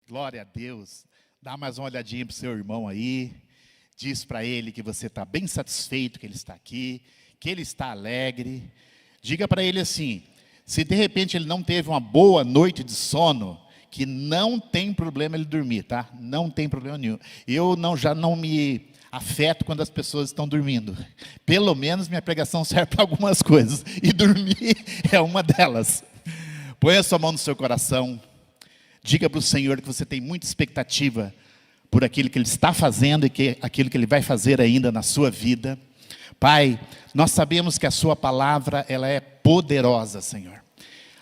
Glória a Deus. Dá mais uma olhadinha para o seu irmão aí. Diz para ele que você está bem satisfeito que ele está aqui, que ele está alegre. Diga para ele assim, se de repente ele não teve uma boa noite de sono, que não tem problema ele dormir, tá? Não tem problema nenhum. Eu já não me afeto quando as pessoas estão dormindo. Pelo menos minha pregação serve para algumas coisas. E dormir é uma delas. Põe a sua mão no seu coração. Diga para o Senhor que você tem muita expectativa por aquilo que Ele está fazendo e aquilo que Ele vai fazer ainda na sua vida. Pai, nós sabemos que a Sua palavra ela é poderosa, Senhor.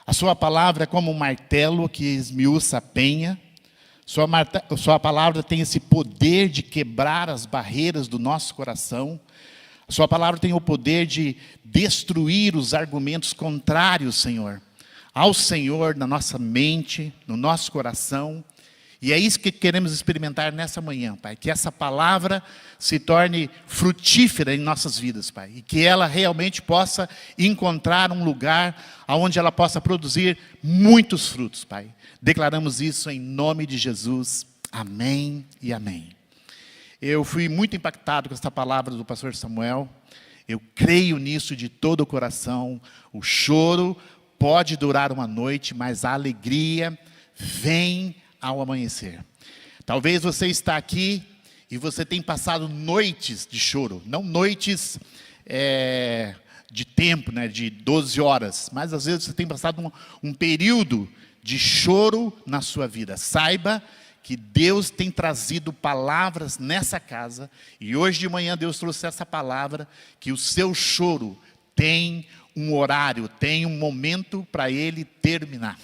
A Sua palavra é como um martelo que esmiuça a penha. Sua palavra tem esse poder de quebrar as barreiras do nosso coração. A Sua palavra tem o poder de destruir os argumentos contrários, Senhor, ao Senhor na nossa mente, no nosso coração. E é isso que queremos experimentar nessa manhã, Pai. Que essa palavra se torne frutífera em nossas vidas, Pai. E que ela realmente possa encontrar um lugar onde ela possa produzir muitos frutos, Pai. Declaramos isso em nome de Jesus. Amém e amém. Eu fui muito impactado com essa palavra do pastor Samuel. Eu creio nisso de todo o coração. O choro pode durar uma noite, mas a alegria vem ao amanhecer. Talvez você está aqui e você tem passado noites de choro, não noites de tempo, né, de 12 horas, mas às vezes você tem passado um período de choro na sua vida. Saiba que Deus tem trazido palavras nessa casa, e hoje de manhã Deus trouxe essa palavra, que o seu choro tem um horário, tem um momento para ele terminar.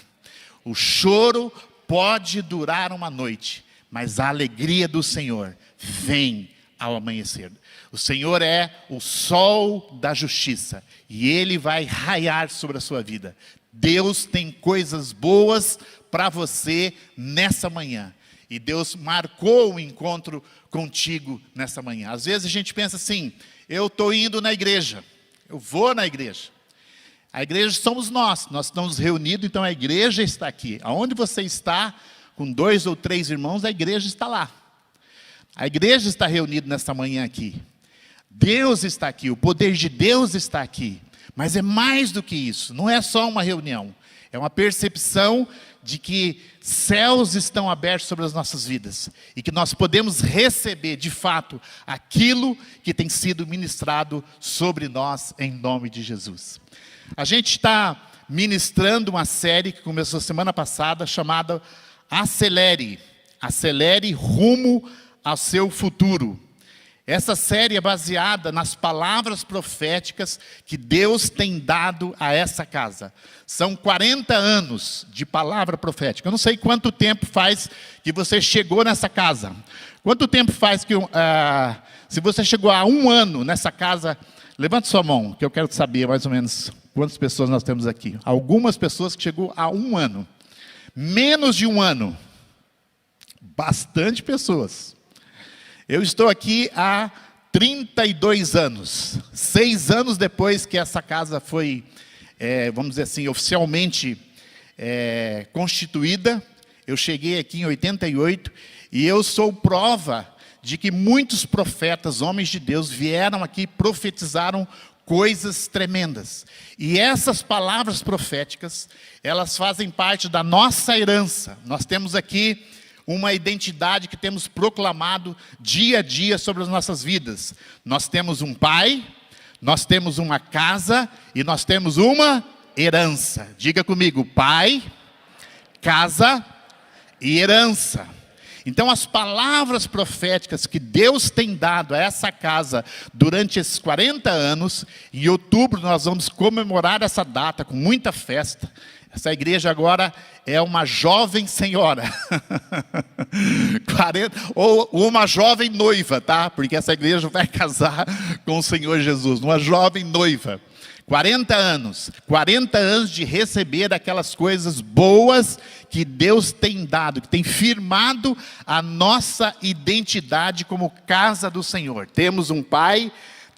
O choro pode durar uma noite, mas a alegria do Senhor vem ao amanhecer. O Senhor é o sol da justiça, e Ele vai raiar sobre a sua vida. Deus tem coisas boas para você nessa manhã, e Deus marcou o encontro contigo nessa manhã. Às vezes a gente pensa assim, eu estou indo na igreja, eu vou na igreja. A igreja somos nós estamos reunidos, então a igreja está aqui. Aonde você está, com 2 ou 3 irmãos, a igreja está lá. A igreja está reunida nesta manhã aqui. Deus está aqui, o poder de Deus está aqui. Mas é mais do que isso, não é só uma reunião. É uma percepção de que céus estão abertos sobre as nossas vidas. E que nós podemos receber, de fato, aquilo que tem sido ministrado sobre nós, em nome de Jesus. A gente está ministrando uma série que começou semana passada, chamada Acelere. Acelere rumo ao seu futuro. Essa série é baseada nas palavras proféticas que Deus tem dado a essa casa. São 40 anos de palavra profética. Eu não sei quanto tempo faz que você chegou nessa casa. Quanto tempo faz que, se você chegou há 1 ano nessa casa, levante sua mão, que eu quero saber mais ou menos quantas pessoas nós temos aqui. Algumas pessoas que chegou há 1 ano. Menos de 1 ano. Bastante pessoas. Eu estou aqui há 32 anos. 6 anos depois que essa casa foi, vamos dizer assim, oficialmente constituída. Eu cheguei aqui em 88 e eu sou prova de que muitos profetas, homens de Deus, vieram aqui e profetizaram coisas tremendas. E essas palavras proféticas, elas fazem parte da nossa herança. Nós temos aqui uma identidade que temos proclamado dia a dia sobre as nossas vidas. Nós temos um pai, nós temos uma casa e nós temos uma herança. Diga comigo, pai, casa e herança. Então as palavras proféticas que Deus tem dado a essa casa durante esses 40 anos, em outubro nós vamos comemorar essa data com muita festa. Essa igreja agora é uma jovem senhora, 40, ou uma jovem noiva, tá? Porque essa igreja vai casar com o Senhor Jesus, uma jovem noiva. 40 anos de receber aquelas coisas boas que Deus tem dado, que tem firmado a nossa identidade como casa do Senhor. Temos um pai,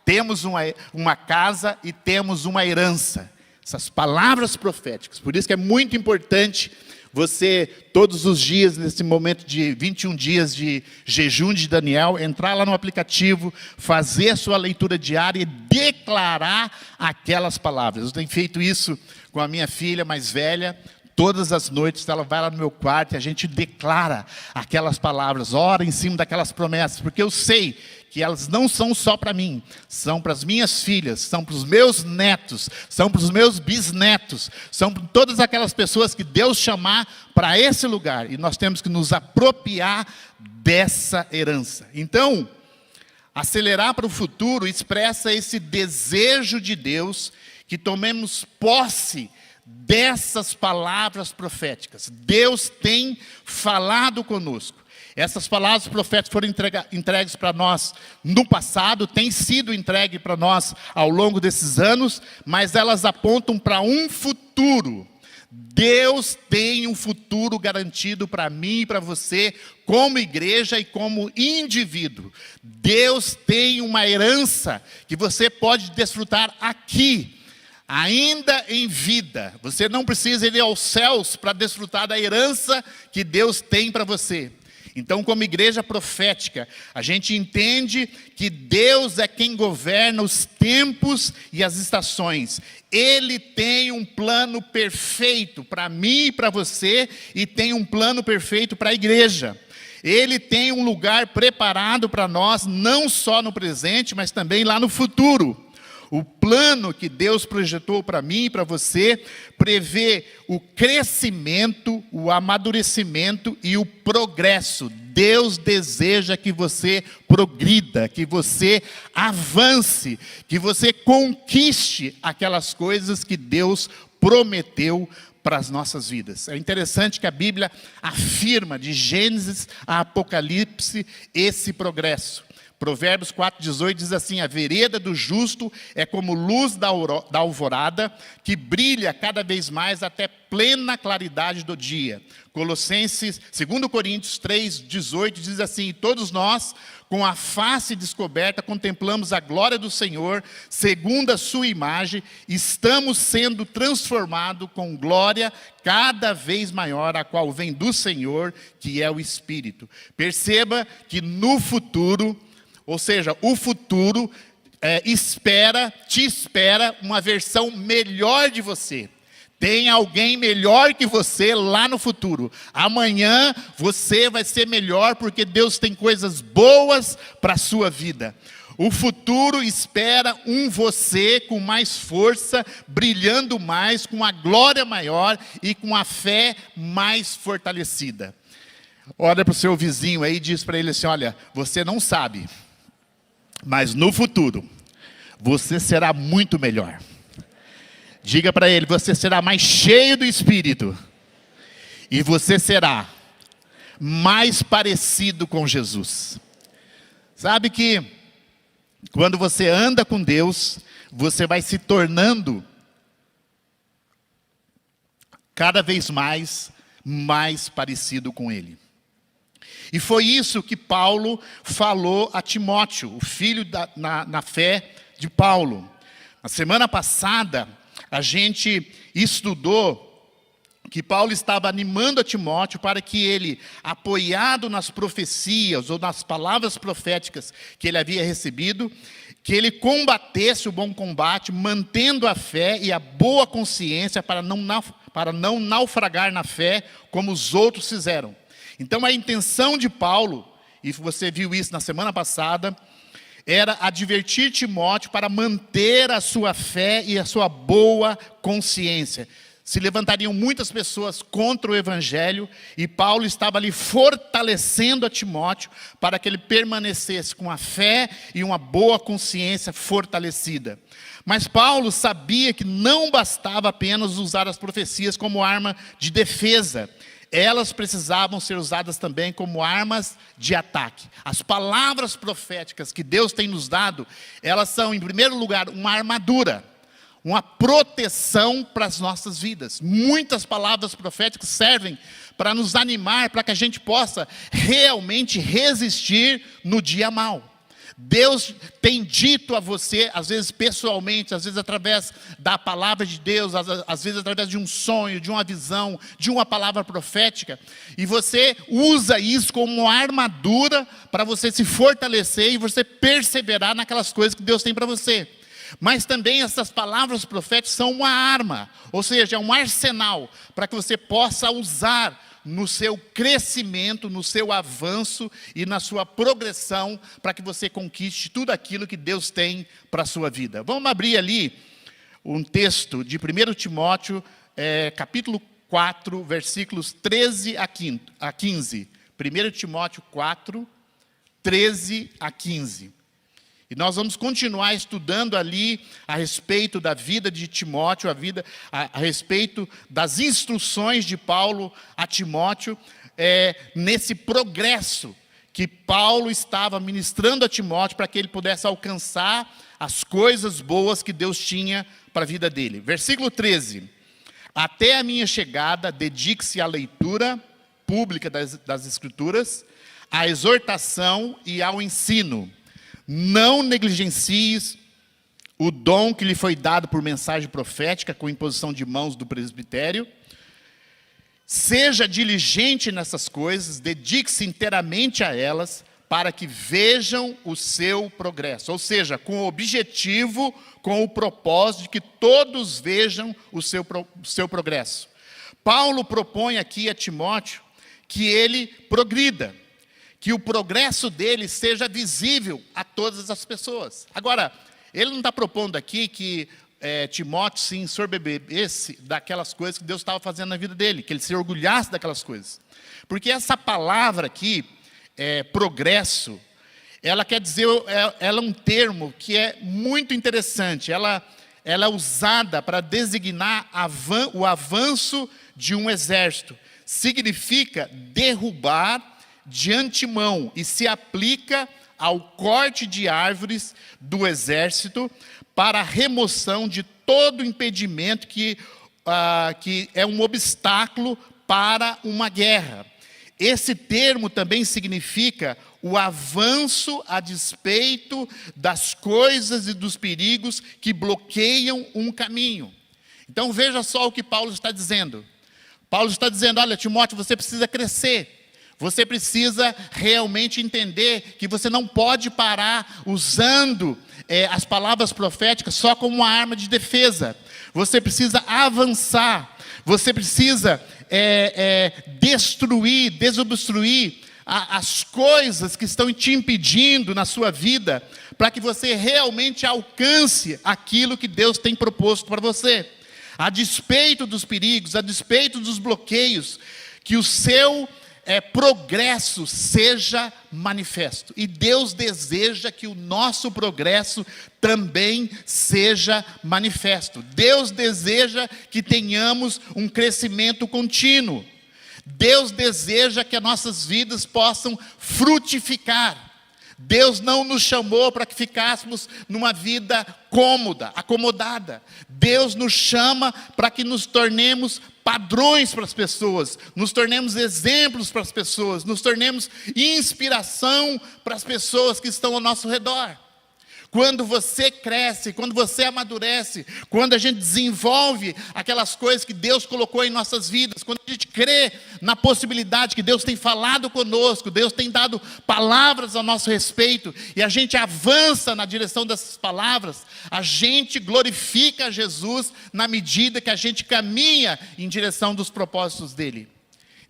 temos uma casa e temos uma herança. Essas palavras proféticas. Por isso que é muito importante você, todos os dias, nesse momento de 21 dias de jejum de Daniel, entrar lá no aplicativo, fazer a sua leitura diária e declarar aquelas palavras. Eu tenho feito isso com a minha filha mais velha. Todas as noites ela vai lá no meu quarto e a gente declara aquelas palavras, ora em cima daquelas promessas, porque eu sei que elas não são só para mim, são para as minhas filhas, são para os meus netos, são para os meus bisnetos, são para todas aquelas pessoas que Deus chamar para esse lugar, e nós temos que nos apropriar dessa herança. Então, acelerar para o futuro expressa esse desejo de Deus que tomemos posse dessas palavras proféticas. Deus tem falado conosco. Essas palavras proféticas foram entregues para nós no passado, têm sido entregues para nós ao longo desses anos, mas elas apontam para um futuro. Deus tem um futuro garantido para mim e para você, como igreja e como indivíduo. Deus tem uma herança que você pode desfrutar aqui, ainda em vida. Você não precisa ir aos céus para desfrutar da herança que Deus tem para você. Então, como igreja profética, a gente entende que Deus é quem governa os tempos e as estações. Ele tem um plano perfeito para mim e para você, e tem um plano perfeito para a igreja. Ele tem um lugar preparado para nós, não só no presente, mas também lá no futuro. O plano que Deus projetou para mim e para você prevê o crescimento, o amadurecimento e o progresso. Deus deseja que você progrida, que você avance, que você conquiste aquelas coisas que Deus prometeu para as nossas vidas. É interessante que a Bíblia afirma de Gênesis a Apocalipse esse progresso. Provérbios 4,18 diz assim: a vereda do justo é como luz da alvorada, que brilha cada vez mais até plena claridade do dia. Colossenses, 2 Coríntios 3,18 diz assim: e todos nós, com a face descoberta, contemplamos a glória do Senhor, segundo a sua imagem, estamos sendo transformados com glória cada vez maior, a qual vem do Senhor, que é o Espírito. Perceba que no futuro, ou seja, o futuro te espera uma versão melhor de você. Tem alguém melhor que você lá no futuro. Amanhã você vai ser melhor, porque Deus tem coisas boas para a sua vida. O futuro espera você com mais força, brilhando mais, com a glória maior e com a fé mais fortalecida. Olha para o seu vizinho aí e diz para ele assim: olha, você não sabe, mas no futuro, você será muito melhor. Diga para ele: você será mais cheio do Espírito. E você será mais parecido com Jesus. Sabe que, quando você anda com Deus, você vai se tornando cada vez mais parecido com Ele. E foi isso que Paulo falou a Timóteo, o filho na fé de Paulo. Na semana passada, a gente estudou que Paulo estava animando a Timóteo para que ele, apoiado nas profecias ou nas palavras proféticas que ele havia recebido, que ele combatesse o bom combate, mantendo a fé e a boa consciência para não naufragar na fé como os outros fizeram. Então a intenção de Paulo, e você viu isso na semana passada, era advertir Timóteo para manter a sua fé e a sua boa consciência. Se levantariam muitas pessoas contra o Evangelho, e Paulo estava ali fortalecendo a Timóteo para que ele permanecesse com a fé e uma boa consciência fortalecida. Mas Paulo sabia que não bastava apenas usar as profecias como arma de defesa. Elas precisavam ser usadas também como armas de ataque. As palavras proféticas que Deus tem nos dado, elas são, em primeiro lugar, uma armadura, uma proteção para as nossas vidas. Muitas palavras proféticas servem para nos animar, para que a gente possa realmente resistir no dia mau. Deus tem dito a você, às vezes pessoalmente, às vezes através da palavra de Deus, às vezes através de um sonho, de uma visão, de uma palavra profética, e você usa isso como uma armadura para você se fortalecer e você perseverar naquelas coisas que Deus tem para você. Mas também essas palavras proféticas são uma arma, ou seja, é um arsenal para que você possa usar no seu crescimento, no seu avanço e na sua progressão, para que você conquiste tudo aquilo que Deus tem para a sua vida. Vamos abrir ali um texto de 1 Timóteo, capítulo 4, versículos 13 a 15. 1 Timóteo 4, 13 a 15. E nós vamos continuar estudando ali a respeito da vida de Timóteo, a respeito das instruções de Paulo a Timóteo, nesse progresso que Paulo estava ministrando a Timóteo para que ele pudesse alcançar as coisas boas que Deus tinha para a vida dele. Versículo 13. Até a minha chegada, dedique-se à leitura pública das Escrituras, à exortação e ao ensino. Não negligencies o dom que lhe foi dado por mensagem profética com imposição de mãos do presbitério. Seja diligente nessas coisas, dedique-se inteiramente a elas, para que vejam o seu progresso. Ou seja, com o objetivo, com o propósito de que todos vejam o seu progresso. Paulo propõe aqui a Timóteo que ele progrida, que o progresso dele seja visível a todas as pessoas. Agora, ele não está propondo aqui que Timóteo se ensoberbecesse daquelas coisas que Deus estava fazendo na vida dele, que ele se orgulhasse daquelas coisas. Porque essa palavra aqui, progresso, ela quer dizer, ela é um termo que é muito interessante. Ela é usada para designar o avanço de um exército. Significa derrubar de antemão e se aplica ao corte de árvores do exército para a remoção de todo impedimento que é um obstáculo para uma guerra. Esse termo também significa o avanço a despeito das coisas e dos perigos que bloqueiam um caminho. Então veja só o que Paulo está dizendo. Paulo está dizendo, olha, Timóteo, você precisa crescer. Você precisa realmente entender que você não pode parar usando as palavras proféticas só como uma arma de defesa. Você precisa avançar. Você precisa desobstruir as coisas que estão te impedindo na sua vida, para que você realmente alcance aquilo que Deus tem proposto para você. A despeito dos perigos, a despeito dos bloqueios, que o seu progresso seja manifesto. E Deus deseja que o nosso progresso também seja manifesto. Deus deseja que tenhamos um crescimento contínuo. Deus deseja que as nossas vidas possam frutificar. Deus não nos chamou para que ficássemos numa vida cômoda, acomodada. Deus nos chama para que nos tornemos padrões para as pessoas, nos tornemos exemplos para as pessoas, nos tornemos inspiração para as pessoas que estão ao nosso redor. Quando você cresce, quando você amadurece, quando a gente desenvolve aquelas coisas que Deus colocou em nossas vidas, quando a gente crê na possibilidade que Deus tem falado conosco, Deus tem dado palavras a nosso respeito, e a gente avança na direção dessas palavras, a gente glorifica Jesus na medida que a gente caminha em direção dos propósitos dele.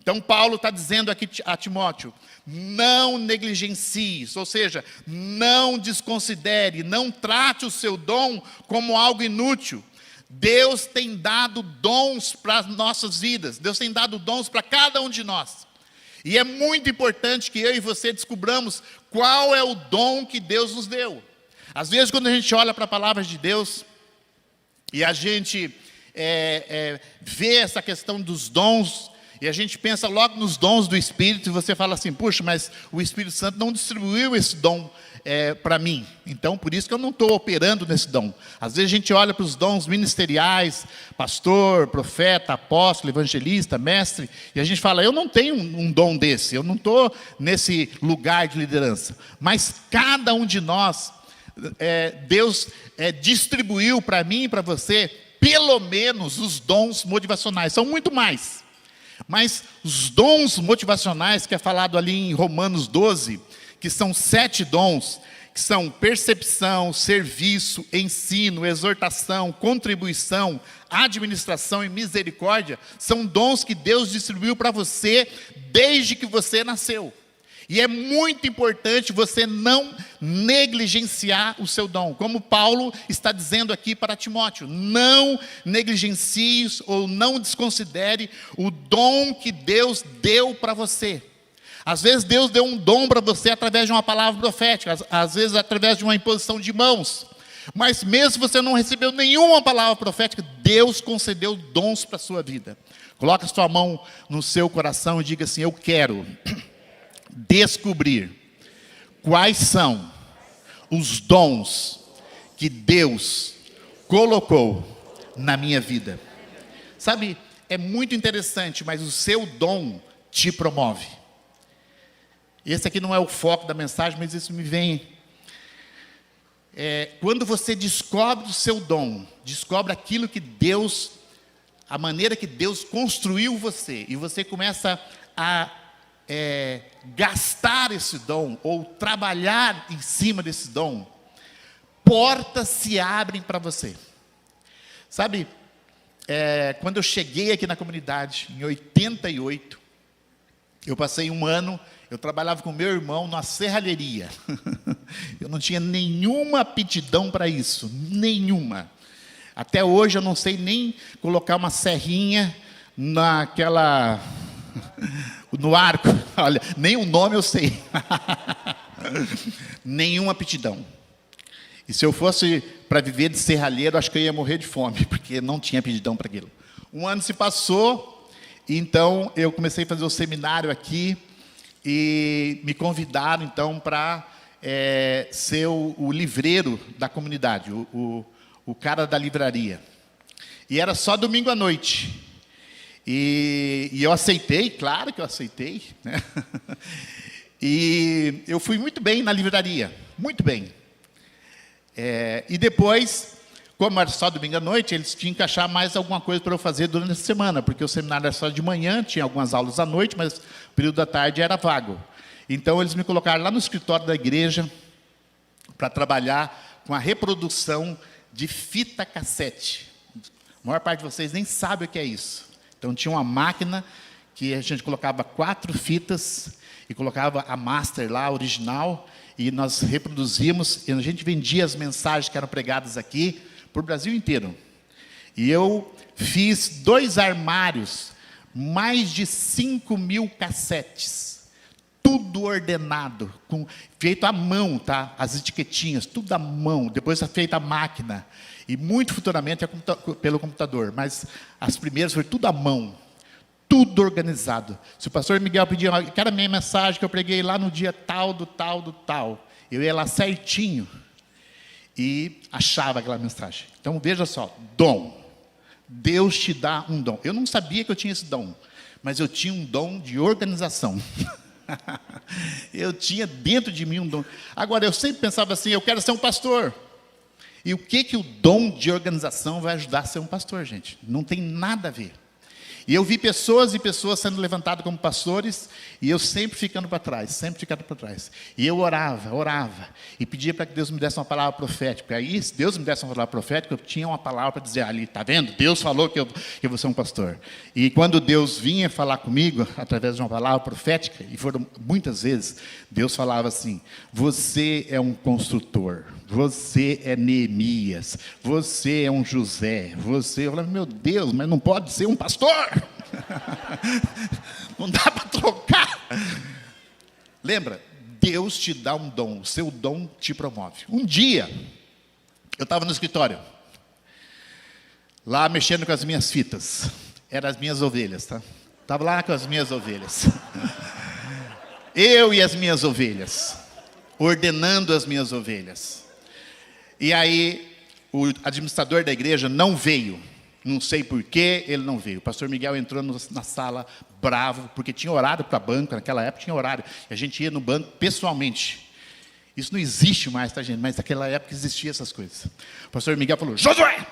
Então Paulo está dizendo aqui a Timóteo, não negligencies, ou seja, não desconsidere, não trate o seu dom como algo inútil. Deus tem dado dons para as nossas vidas, Deus tem dado dons para cada um de nós. E é muito importante que eu e você descobramos qual é o dom que Deus nos deu. Às vezes quando a gente olha para a palavra de Deus, e a gente vê essa questão dos dons, E a gente pensa logo nos dons do Espírito, e você fala assim, puxa, mas o Espírito Santo não distribuiu esse dom para mim. Então, por isso que eu não estou operando nesse dom. Às vezes a gente olha para os dons ministeriais, pastor, profeta, apóstolo, evangelista, mestre, e a gente fala, eu não tenho um dom desse, eu não estou nesse lugar de liderança. Mas cada um de nós, Deus distribuiu para mim e para você, pelo menos os dons motivacionais. São muito mais. Mas os dons motivacionais, que é falado ali em Romanos 12, que são 7 dons, que são percepção, serviço, ensino, exortação, contribuição, administração e misericórdia, são dons que Deus distribuiu para você desde que você nasceu. E é muito importante você não negligenciar o seu dom. Como Paulo está dizendo aqui para Timóteo, não negligencie ou não desconsidere o dom que Deus deu para você. Às vezes Deus deu um dom para você através de uma palavra profética, às vezes através de uma imposição de mãos. Mas mesmo se você não recebeu nenhuma palavra profética, Deus concedeu dons para a sua vida. Coloque a sua mão no seu coração e diga assim, eu quero descobrir quais são os dons que Deus colocou na minha vida. Sabe, é muito interessante, mas o seu dom te promove. Esse aqui não é o foco da mensagem, mas isso me vem. Quando você descobre o seu dom, descobre aquilo que Deus, a maneira que Deus construiu você, e você começa a gastar esse dom, ou trabalhar em cima desse dom, portas se abrem para você. Sabe, quando eu cheguei aqui na comunidade, em 88, eu passei um ano, eu trabalhava com meu irmão numa serralheria. Eu não tinha nenhuma aptidão para isso, nenhuma. Até hoje eu não sei nem colocar uma serrinha naquela... no arco, olha, nem o nome eu sei. Nenhuma aptidão. E se eu fosse para viver de serralheiro, acho que eu ia morrer de fome, porque não tinha aptidão para aquilo. Um ano se passou, então eu comecei a fazer o seminário aqui, e me convidaram então para ser o livreiro da comunidade, o cara da livraria. E era só domingo à noite. E eu aceitei, claro que eu aceitei, né? E eu fui muito bem na livraria, muito bem. E depois, como era só domingo à noite, eles tinham que achar mais alguma coisa para eu fazer durante a semana, porque o seminário era só de manhã, tinha algumas aulas à noite, mas o período da tarde era vago. Então eles me colocaram lá no escritório da igreja para trabalhar com a reprodução de fita cassete. A maior parte de vocês nem sabe o que é isso. Então tinha uma máquina que a gente colocava 4 fitas e colocava a master lá, a original, e nós reproduzimos, e a gente vendia as mensagens que eram pregadas aqui para o Brasil inteiro. E eu fiz 2 armários, mais de 5.000 cassetes, tudo ordenado, feito à mão, tá? As etiquetinhas, tudo à mão, depois foi feita a máquina. E muito futuramente pelo computador, mas as primeiras foi tudo à mão, tudo organizado. Se o pastor Miguel pedia, quero a minha mensagem que eu preguei lá no dia tal, do tal, do tal, eu ia lá certinho e achava aquela mensagem. Então veja só, dom. Deus te dá um dom. Eu não sabia que eu tinha esse dom, mas eu tinha um dom de organização. Eu tinha dentro de mim um dom. Agora, eu sempre pensava assim, eu quero ser um pastor. E o que o dom de organização vai ajudar a ser um pastor, gente? Não tem nada a ver. E eu vi pessoas e pessoas sendo levantadas como pastores, e eu sempre ficando para trás, sempre ficando para trás. E eu orava, e pedia para que Deus me desse uma palavra profética. Aí, se Deus me desse uma palavra profética, eu tinha uma palavra para dizer ali, está vendo? Deus falou que eu vou ser um pastor. E quando Deus vinha falar comigo, através de uma palavra profética, e foram muitas vezes, Deus falava assim, você é um construtor, você é Neemias, você é um José, eu falava, meu Deus, mas não pode ser um pastor. Não dá para trocar. Lembra, Deus te dá um dom, o seu dom te promove. Um dia, eu estava no escritório, lá mexendo com as minhas fitas, eram as minhas ovelhas, tá? Estava lá com as minhas ovelhas. Eu e as minhas ovelhas. Ordenando as minhas ovelhas. E aí, o administrador da igreja não veio. Não sei por que ele não veio. O pastor Miguel entrou na sala bravo, porque tinha horário para banco, naquela época tinha horário. E a gente ia no banco pessoalmente. Isso não existe mais, tá, gente? Mas naquela época existiam essas coisas. O pastor Miguel falou, Josué!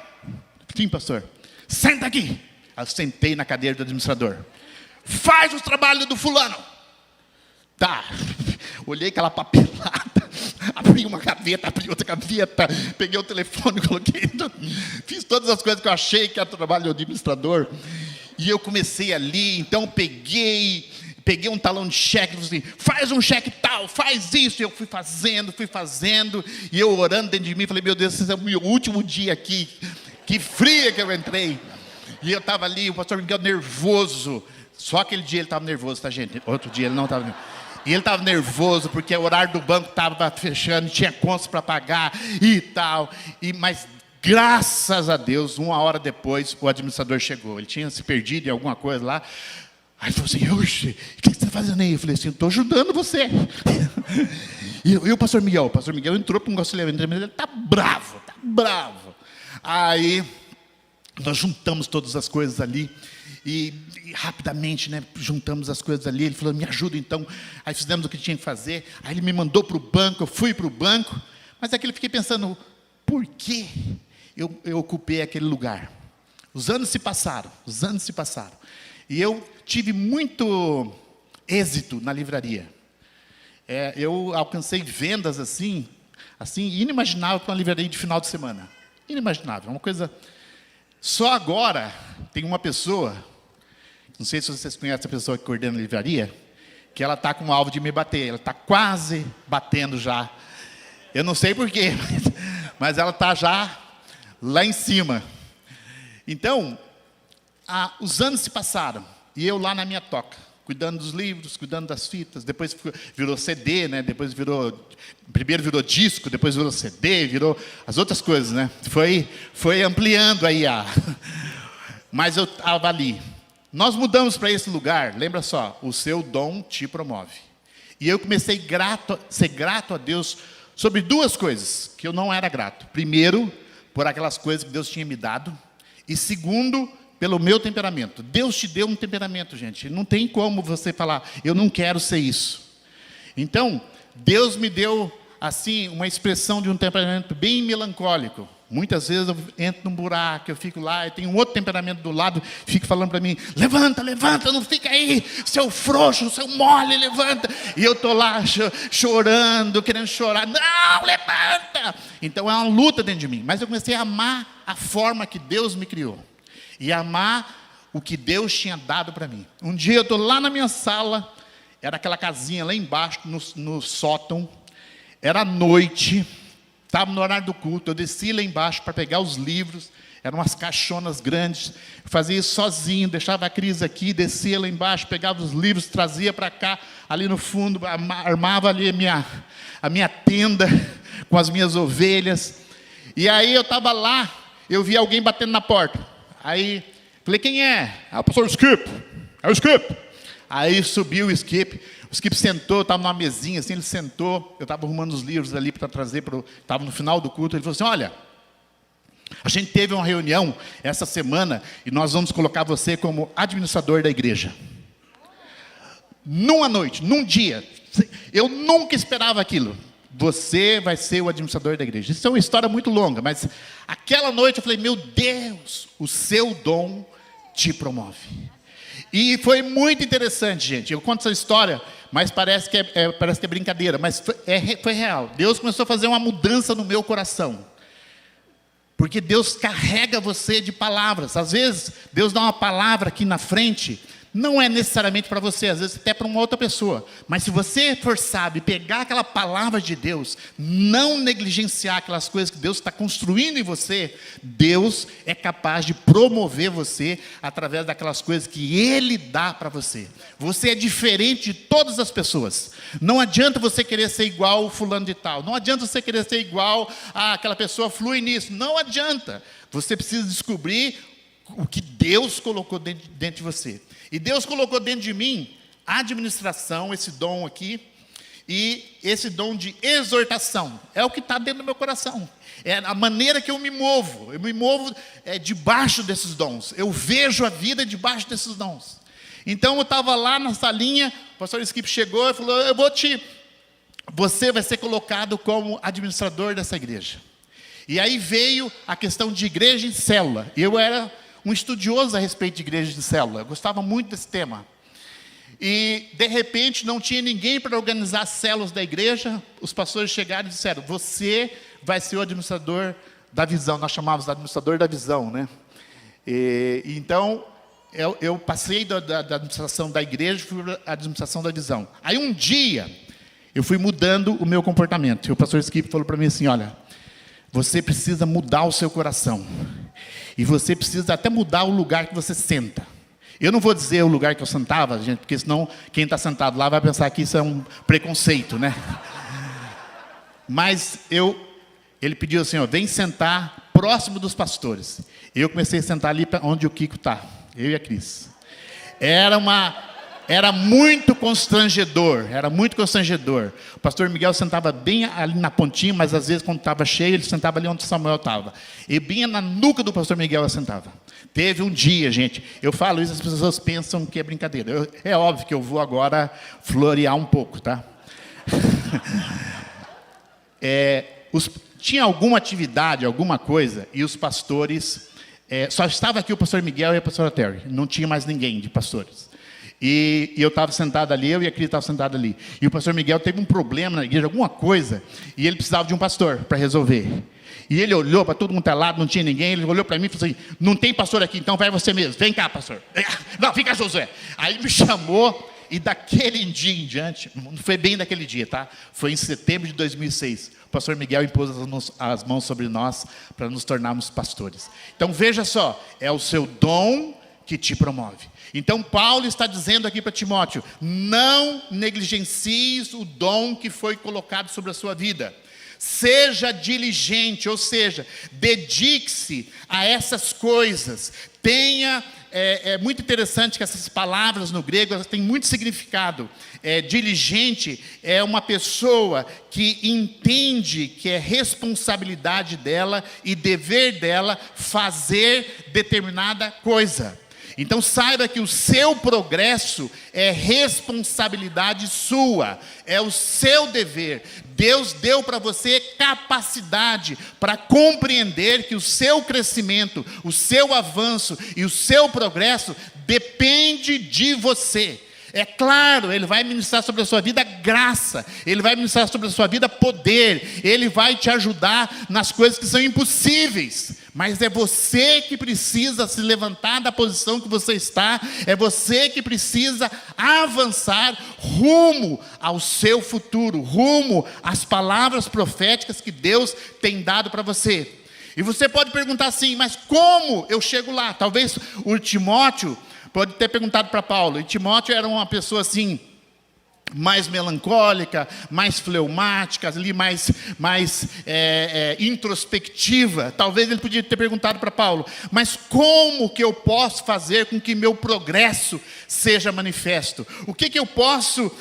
Sim, pastor. Senta aqui. Eu sentei na cadeira do administrador. Faz o trabalho do fulano. Tá. Olhei aquela papelada. Abri uma gaveta, abri outra gaveta. Peguei o telefone, coloquei. Fiz todas as coisas que eu achei que era o trabalho do administrador. E eu comecei ali, então peguei um talão de cheque, falei assim, faz um cheque tal, faz isso. E eu fui fazendo, e eu orando dentro de mim, falei, meu Deus, esse é o meu último dia aqui, que fria que eu entrei. E eu estava ali, o pastor Miguel nervoso, só aquele dia ele estava nervoso, tá, gente? Outro dia ele não estava nervoso. E ele estava nervoso, porque o horário do banco estava fechando, tinha contas para pagar e tal, mas graças a Deus, 1 hora depois, o administrador chegou. Ele tinha se perdido em alguma coisa lá. Aí ele falou assim, oxe, o que você está fazendo aí? Eu falei assim, estou ajudando você. E o pastor Miguel entrou para um auxiliamento, ele está bravo. Aí, nós juntamos todas as coisas ali, e rapidamente, né, juntamos as coisas ali, ele falou, me ajuda então. Aí fizemos o que tinha que fazer, aí ele me mandou para o banco, eu fui para o banco, mas aquilo eu fiquei pensando, por que eu ocupei aquele lugar? Os anos se passaram, e eu tive muito êxito na livraria. Eu alcancei vendas assim inimaginável para uma livraria de final de semana. Inimaginável, uma coisa... Só agora tem uma pessoa, não sei se vocês conhecem a pessoa que coordena a livraria, que ela está com um alvo de me bater, ela está quase batendo já. Eu não sei porquê, mas ela está já lá em cima. Então, os anos se passaram, e eu lá na minha toca, cuidando dos livros, cuidando das fitas, depois virou CD, né? Primeiro virou disco, depois virou CD, virou as outras coisas, né? Foi ampliando aí Mas eu estava ali. Nós mudamos para esse lugar, lembra só, o seu dom te promove. E eu comecei a ser grato a Deus sobre 2 coisas, que eu não era grato. Primeiro, por aquelas coisas que Deus tinha me dado. E segundo, pelo meu temperamento. Deus te deu um temperamento, gente. Não tem como você falar, eu não quero ser isso. Então, Deus me deu, assim, uma expressão de um temperamento bem melancólico. Muitas vezes eu entro num buraco, eu fico lá, e tem um outro temperamento do lado, fica falando para mim, levanta, não fica aí, seu frouxo, seu mole, levanta. E eu estou lá chorando, querendo chorar, não, levanta. Então é uma luta dentro de mim. Mas eu comecei a amar a forma que Deus me criou. E amar o que Deus tinha dado para mim. Um dia eu estou lá na minha sala, era aquela casinha lá embaixo, no sótão, era noite, estava no horário do culto, eu desci lá embaixo para pegar os livros, eram umas caixonas grandes, eu fazia isso sozinho, deixava a Cris aqui, descia lá embaixo, pegava os livros, trazia para cá, ali no fundo, armava ali a minha tenda, com as minhas ovelhas, e aí eu estava lá, eu vi alguém batendo na porta. Aí, falei, quem é? O pastor Skip. É o Skip. Aí subiu o Skip sentou, estava numa mesinha assim, ele sentou, eu estava arrumando os livros ali para trazer, estava no final do culto, ele falou assim, olha, a gente teve uma reunião essa semana, e nós vamos colocar você como administrador da igreja. Numa noite, num dia, eu nunca esperava aquilo. Você vai ser o administrador da igreja. Isso é uma história muito longa, mas aquela noite eu falei, meu Deus, o seu dom te promove. E foi muito interessante, gente. Eu conto essa história, mas parece que é brincadeira, mas foi real. Deus começou a fazer uma mudança no meu coração. Porque Deus carrega você de palavras. Às vezes, Deus dá uma palavra aqui na frente, não é necessariamente para você, às vezes até para uma outra pessoa. Mas se você for sábio, pegar aquela palavra de Deus, não negligenciar aquelas coisas que Deus está construindo em você, Deus é capaz de promover você através daquelas coisas que Ele dá para você. Você é diferente de todas as pessoas. Não adianta você querer ser igual o fulano de tal. Não adianta você querer ser igual àquela pessoa flui nisso. Não adianta. Você precisa descobrir o que Deus colocou dentro de você. E Deus colocou dentro de mim a administração, esse dom aqui, e esse dom de exortação. É o que está dentro do meu coração. É a maneira que eu me movo. Eu me movo debaixo desses dons. Eu vejo a vida debaixo desses dons. Então eu estava lá na salinha, o pastor Skip chegou e falou, você vai ser colocado como administrador dessa igreja. E aí veio a questão de igreja em célula. Eu era um estudioso a respeito de igreja de célula. Eu gostava muito desse tema. E, de repente, não tinha ninguém para organizar as células da igreja. Os pastores chegaram e disseram, você vai ser o administrador da visão. Nós chamávamos de administrador da visão, né? Então, eu passei da administração da igreja, fui para a administração da visão. Aí, um dia, eu fui mudando o meu comportamento. E o pastor Skip falou para mim assim, olha, você precisa mudar o seu coração. E você precisa até mudar o lugar que você senta. Eu não vou dizer o lugar que eu sentava, gente, porque senão quem está sentado lá vai pensar que isso é um preconceito, né? Mas ele pediu assim, vem sentar próximo dos pastores. Eu comecei a sentar ali onde o Kiko está, eu e a Cris. Era muito constrangedor, O pastor Miguel sentava bem ali na pontinha, mas às vezes quando estava cheio, ele sentava ali onde Samuel estava. E bem na nuca do pastor Miguel eu sentava. Teve um dia, gente, eu falo isso, as pessoas pensam que é brincadeira. É óbvio que eu vou agora florear um pouco, tá? Tinha alguma atividade, alguma coisa, e os pastores... só estava aqui o pastor Miguel e a pastora Terry. Não tinha mais ninguém de pastores. E eu estava sentado ali, eu e a Cris estavam sentados ali. E o pastor Miguel teve um problema na igreja, alguma coisa, e ele precisava de um pastor para resolver. E ele olhou para todo mundo lado, não tinha ninguém, ele olhou para mim e falou assim, não tem pastor aqui, então vai você mesmo, vem cá, pastor. Não, fica Josué. Aí ele me chamou, e daquele dia em diante, não foi bem daquele dia, tá? Foi em setembro de 2006. O pastor Miguel impôs as mãos sobre nós para nos tornarmos pastores. Então veja só, é o seu dom que te promove. Então Paulo está dizendo aqui para Timóteo, não negligencies o dom que foi colocado sobre a sua vida. Seja diligente, ou seja, dedique-se a essas coisas. É muito interessante que essas palavras no grego elas têm muito significado. Diligente é uma pessoa que entende que é responsabilidade dela e dever dela fazer determinada coisa. Então saiba que o seu progresso é responsabilidade sua, é o seu dever. Deus deu para você capacidade para compreender que o seu crescimento, o seu avanço e o seu progresso depende de você. É claro, Ele vai ministrar sobre a sua vida graça, Ele vai ministrar sobre a sua vida poder, Ele vai te ajudar nas coisas que são impossíveis, mas é você que precisa se levantar da posição que você está, é você que precisa avançar rumo ao seu futuro, rumo às palavras proféticas que Deus tem dado para você. E você pode perguntar assim, mas como eu chego lá? Talvez o Timóteo pode ter perguntado para Paulo, e Timóteo era uma pessoa assim, mais melancólica, mais fleumática, ali mais introspectiva. Talvez ele podia ter perguntado para Paulo, mas como que eu posso fazer com que meu progresso seja manifesto? O que eu posso,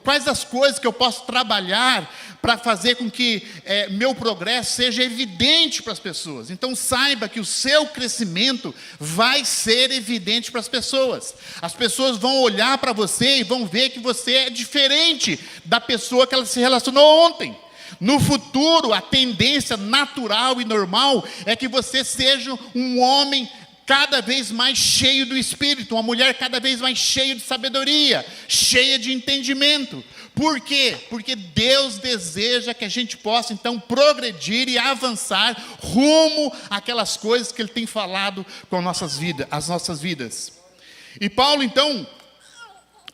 quais as coisas que eu posso trabalhar para fazer com que meu progresso seja evidente para as pessoas? Então saiba que o seu crescimento vai ser evidente para as pessoas. As pessoas vão olhar para você e vão ver que você é diferente da pessoa que ela se relacionou ontem. No futuro, a tendência natural e normal é que você seja um homem cada vez mais cheio do Espírito, uma mulher cada vez mais cheia de sabedoria, cheia de entendimento. Por quê? Porque Deus deseja que a gente possa então progredir e avançar rumo àquelas coisas que Ele tem falado com as nossas vidas. E Paulo então,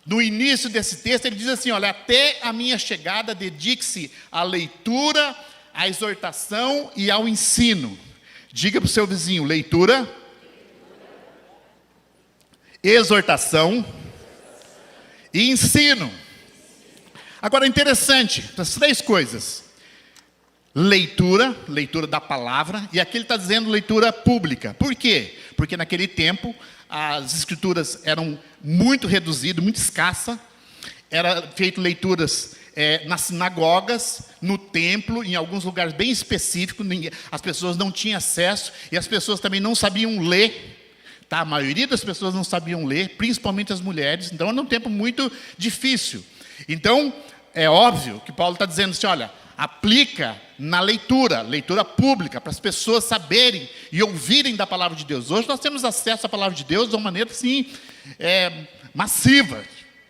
no início desse texto, ele diz assim, olha, até a minha chegada dedique-se à leitura, à exortação e ao ensino. Diga para o seu vizinho, leitura, exortação e ensino. Agora, interessante, as três coisas. Leitura da palavra, e aqui ele está dizendo leitura pública. Por quê? Porque naquele tempo as escrituras eram muito reduzidas, muito escassas. Era feito leituras nas sinagogas, no templo, em alguns lugares bem específicos. As pessoas não tinham acesso e as pessoas também não sabiam ler. Tá? A maioria das pessoas não sabiam ler, principalmente as mulheres. Então era um tempo muito difícil. Então é óbvio que Paulo está dizendo assim, olha, aplica na leitura pública, para as pessoas saberem e ouvirem da palavra de Deus. Hoje nós temos acesso à palavra de Deus de uma maneira assim, massiva,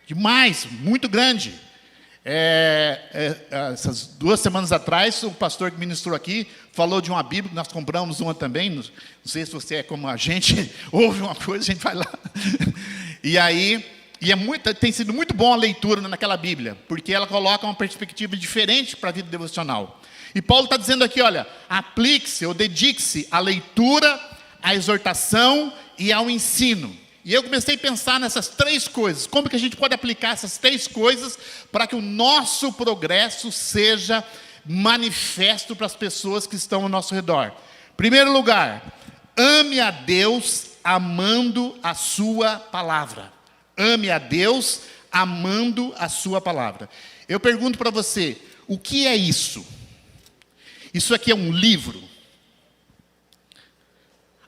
demais, muito grande. Essas 2 semanas atrás, o pastor que ministrou aqui falou de uma Bíblia, nós compramos uma também, não sei se você é como a gente, ouve uma coisa, a gente vai lá. E aí, tem sido muito bom a leitura naquela Bíblia, porque ela coloca uma perspectiva diferente para a vida devocional. E Paulo está dizendo aqui, olha, aplique-se ou dedique-se à leitura, à exortação e ao ensino. E eu comecei a pensar nessas 3 coisas. Como que a gente pode aplicar essas 3 coisas para que o nosso progresso seja manifesto para as pessoas que estão ao nosso redor? Primeiro lugar, ame a Deus amando a sua palavra. Ame a Deus amando a sua palavra. Eu pergunto para você, o que é isso? Isso aqui é um livro?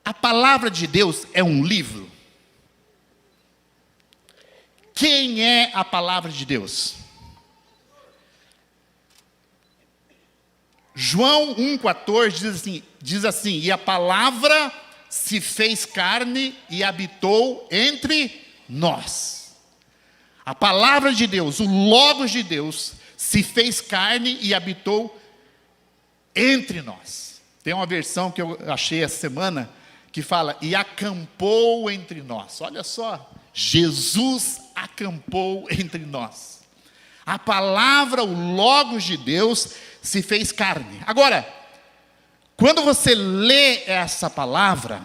A palavra de Deus é um livro? Quem é a palavra de Deus? João 1,14 diz assim, e a palavra se fez carne e habitou entre nós. A palavra de Deus, o Logos de Deus, se fez carne e habitou entre nós. Tem uma versão que eu achei essa semana, que fala, e acampou entre nós. Olha só, Jesus acampou entre nós. A palavra, o Logos de Deus, se fez carne. Agora, quando você lê essa palavra,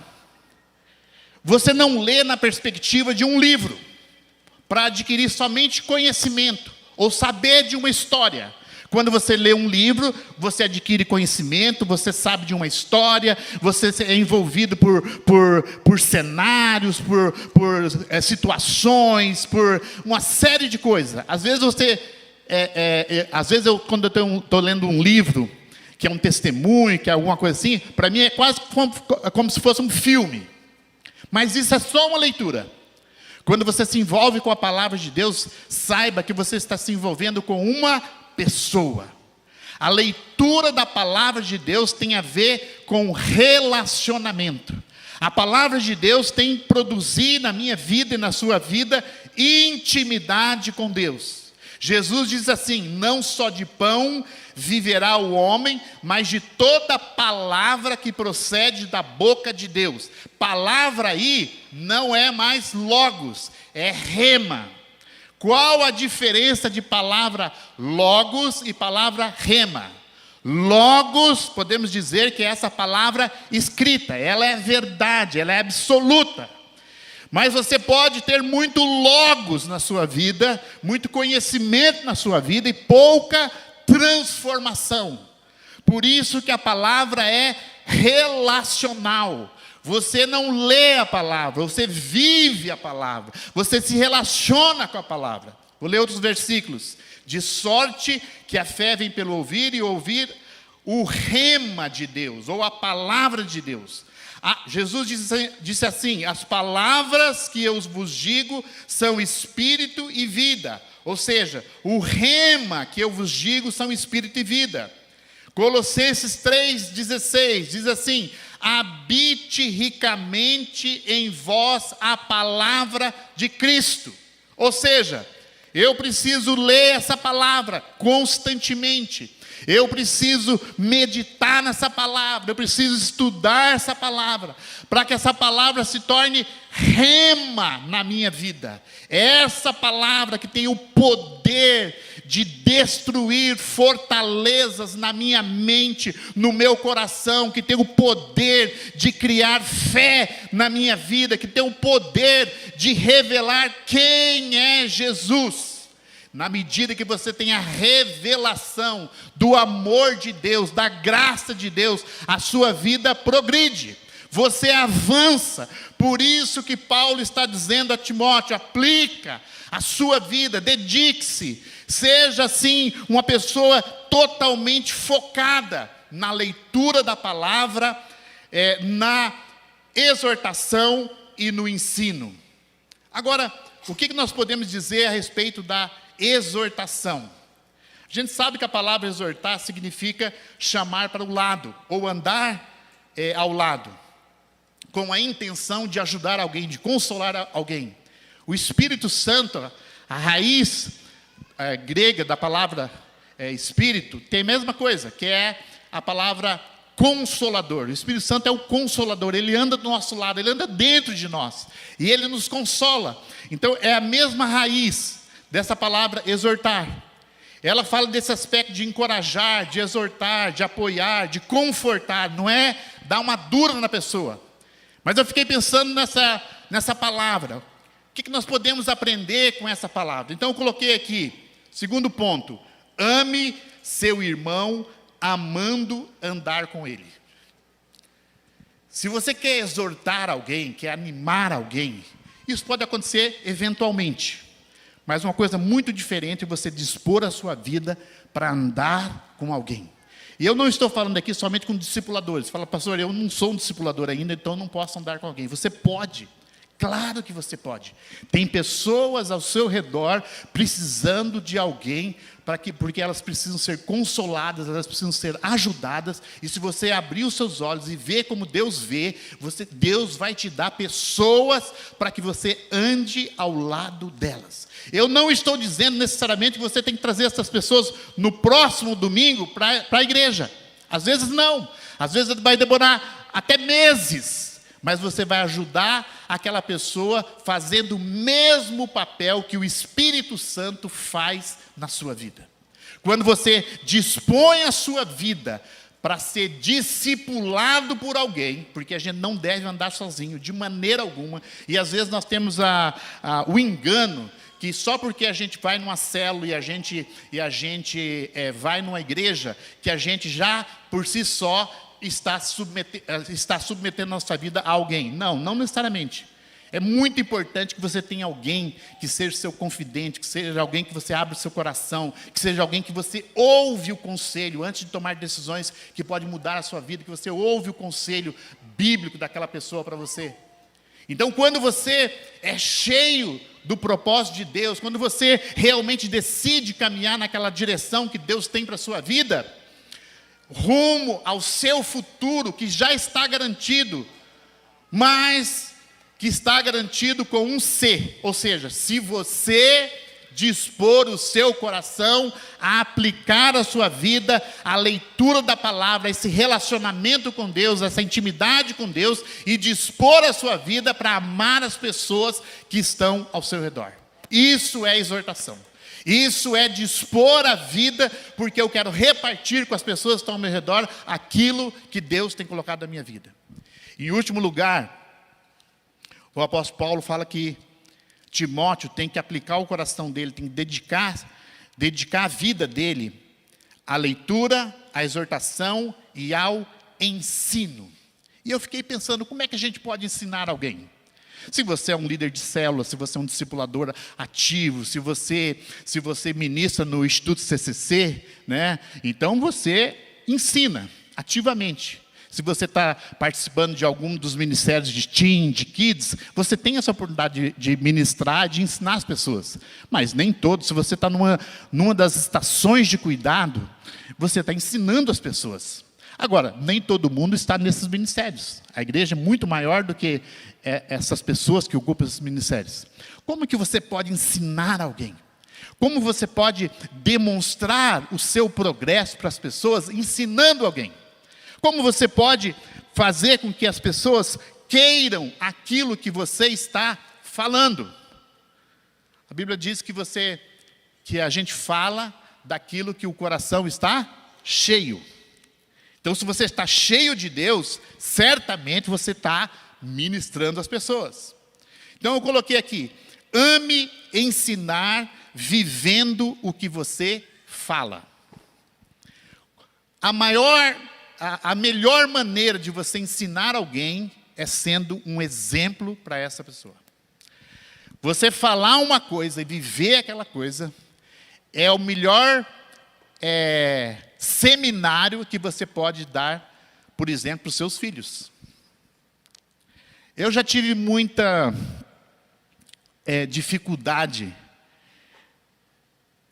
você não lê na perspectiva de um livro, para adquirir somente conhecimento, ou saber de uma história. Quando você lê um livro, você adquire conhecimento, você sabe de uma história, você é envolvido por cenários, por situações, por uma série de coisas. Às vezes quando eu estou lendo um livro, que é um testemunho, que é alguma coisa assim, para mim é quase como se fosse um filme. Mas isso é só uma leitura. Quando você se envolve com a palavra de Deus, saiba que você está se envolvendo com uma pessoa. A leitura da palavra de Deus tem a ver com relacionamento. A palavra de Deus tem produzido na minha vida e na sua vida intimidade com Deus. Jesus diz assim, não só de pão viverá o homem, mas de toda palavra que procede da boca de Deus. Palavra aí não é mais logos, é rema. Qual a diferença de palavra logos e palavra rema? Logos, podemos dizer que é essa palavra escrita, ela é verdade, ela é absoluta. Mas você pode ter muito logos na sua vida, muito conhecimento na sua vida e pouca transformação. Por isso que a palavra é relacional. Você não lê a palavra, você vive a palavra, você se relaciona com a palavra. Vou ler outros versículos. De sorte que a fé vem pelo ouvir e ouvir o rema de Deus, ou a palavra de Deus. Jesus disse assim, as palavras que eu vos digo são espírito e vida. Ou seja, o rema que eu vos digo são espírito e vida. Colossenses 3,16 diz assim, habite ricamente em vós a palavra de Cristo. Ou seja, eu preciso ler essa palavra constantemente. Eu preciso meditar nessa palavra, eu preciso estudar essa palavra, para que essa palavra se torne rema na minha vida. Essa palavra que tem o poder de destruir fortalezas na minha mente, no meu coração, que tem o poder de criar fé na minha vida, que tem o poder de revelar quem é Jesus. Na medida que você tem a revelação do amor de Deus, da graça de Deus, a sua vida progride. você avança. Por isso que Paulo está dizendo a Timóteo: aplica a sua vida, dedique-se, seja assim uma pessoa totalmente focada na leitura da palavra, na exortação e no ensino. Agora, o que nós podemos dizer a respeito da exortação? A gente sabe que a palavra exortar significa chamar para o lado, ou andar ao lado, com a intenção de ajudar alguém, de consolar alguém. O Espírito Santo, a raiz grega da palavra Espírito, tem a mesma coisa, que é a palavra Consolador. O Espírito Santo é o Consolador, ele anda do nosso lado, ele anda dentro de nós, e ele nos consola. Então é a mesma raiz dessa palavra exortar. Ela fala desse aspecto de encorajar, de exortar, de apoiar, de confortar, não é dar uma dura na pessoa. Mas eu fiquei pensando nessa palavra. O que nós podemos aprender com essa palavra? Então eu coloquei aqui, segundo ponto: ame seu irmão, amando andar com ele. Se você quer exortar alguém, quer animar alguém, isso pode acontecer eventualmente. Mas uma coisa muito diferente é você dispor a sua vida para andar com alguém. E eu não estou falando aqui somente com discipuladores. Você fala: pastor, eu não sou um discipulador ainda, então não posso andar com alguém. Você pode. Claro que você pode. Tem pessoas ao seu redor precisando de alguém, porque elas precisam ser consoladas, elas precisam ser ajudadas. E se você abrir os seus olhos e ver como Deus vê, Deus vai te dar pessoas para que você ande ao lado delas. Eu não estou dizendo necessariamente que você tem que trazer essas pessoas no próximo domingo para a igreja. Às vezes não. Às vezes vai demorar até meses. Mas você vai ajudar aquela pessoa fazendo o mesmo papel que o Espírito Santo faz na sua vida. Quando você dispõe a sua vida para ser discipulado por alguém, porque a gente não deve andar sozinho de maneira alguma, e às vezes nós temos o engano que só porque a gente vai numa célula e a gente vai numa igreja, que a gente já por si só está submetendo a nossa vida a alguém. Não necessariamente. É muito importante que você tenha alguém que seja seu confidente, que seja alguém que você abre o seu coração, que seja alguém que você ouve o conselho antes de tomar decisões que podem mudar a sua vida, que você ouve o conselho bíblico daquela pessoa para você. Então, quando você é cheio do propósito de Deus, quando você realmente decide caminhar naquela direção que Deus tem para a sua vida, rumo ao seu futuro que já está garantido, mas que está garantido com um C, ou seja, se você dispor o seu coração a aplicar a sua vida, a leitura da palavra, esse relacionamento com Deus, essa intimidade com Deus, e dispor a sua vida para amar as pessoas que estão ao seu redor. Isso é exortação. Isso é dispor a vida, porque eu quero repartir com as pessoas que estão ao meu redor aquilo que Deus tem colocado na minha vida. Em último lugar, o apóstolo Paulo fala que Timóteo tem que aplicar o coração dele, tem que dedicar a vida dele à leitura, à exortação e ao ensino. E eu fiquei pensando, como é que a gente pode ensinar alguém? Se você é um líder de célula, se você é um discipulador ativo, se você ministra no Instituto CCC, né? Então você ensina ativamente. Se você está participando de algum dos ministérios de teen, de kids, você tem essa oportunidade de ministrar, de ensinar as pessoas. Mas nem todos. Se você está numa das estações de cuidado, você está ensinando as pessoas. Agora, nem todo mundo está nesses ministérios. A igreja é muito maior do que essas pessoas que ocupam esses ministérios. Como que você pode ensinar alguém? Como você pode demonstrar o seu progresso para as pessoas ensinando alguém? Como você pode fazer com que as pessoas queiram aquilo que você está falando? A Bíblia diz que a gente fala daquilo que o coração está cheio. Então, se você está cheio de Deus, certamente você está ministrando as pessoas. Então, eu coloquei aqui: ame ensinar vivendo o que você fala. A melhor maneira de você ensinar alguém é sendo um exemplo para essa pessoa. Você falar uma coisa e viver aquela coisa é o melhor seminário que você pode dar, por exemplo, para os seus filhos. Eu já tive muita dificuldade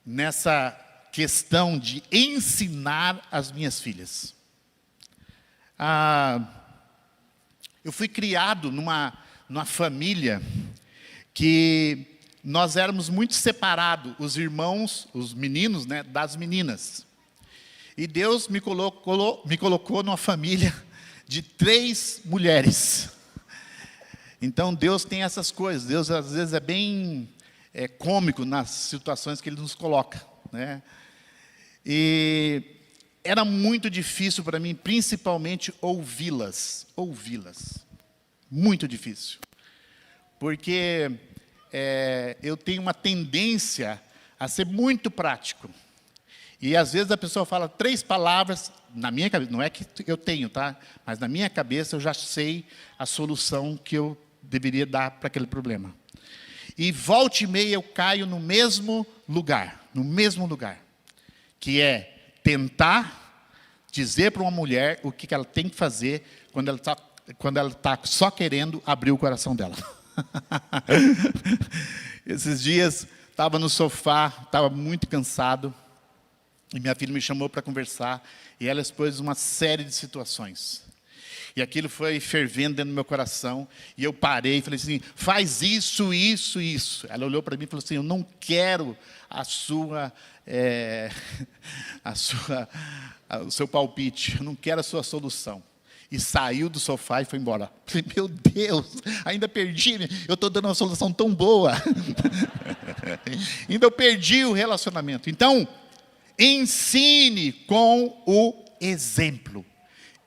nessa questão de ensinar as minhas filhas. Eu fui criado numa família que nós éramos muito separados, os irmãos, os meninos, né, das meninas. E Deus me colocou numa família de 3 mulheres. Então Deus tem essas coisas. Deus às vezes é bem cômico nas situações que Ele nos coloca, né? E era muito difícil para mim, principalmente ouvi-las. Muito difícil. Porque eu tenho uma tendência a ser muito prático. E às vezes a pessoa fala 3 palavras, na minha cabeça, não é que eu tenho, tá? Mas na minha cabeça eu já sei a solução que eu deveria dar para aquele problema. E volta e meia eu caio no mesmo lugar, que é tentar dizer para uma mulher o que ela tem que fazer quando ela está só querendo abrir o coração dela. Esses dias, estava no sofá, estava muito cansado, e minha filha me chamou para conversar, e ela expôs uma série de situações. E aquilo foi fervendo dentro do meu coração, e eu parei e falei assim, faz isso, isso, isso. Ela olhou para mim e falou assim, eu não quero o seu palpite, eu não quero a sua solução. E saiu do sofá e foi embora. Falei, meu Deus, ainda perdi, eu estou dando uma solução tão boa. Ainda eu perdi o relacionamento. Então, ensine com o exemplo.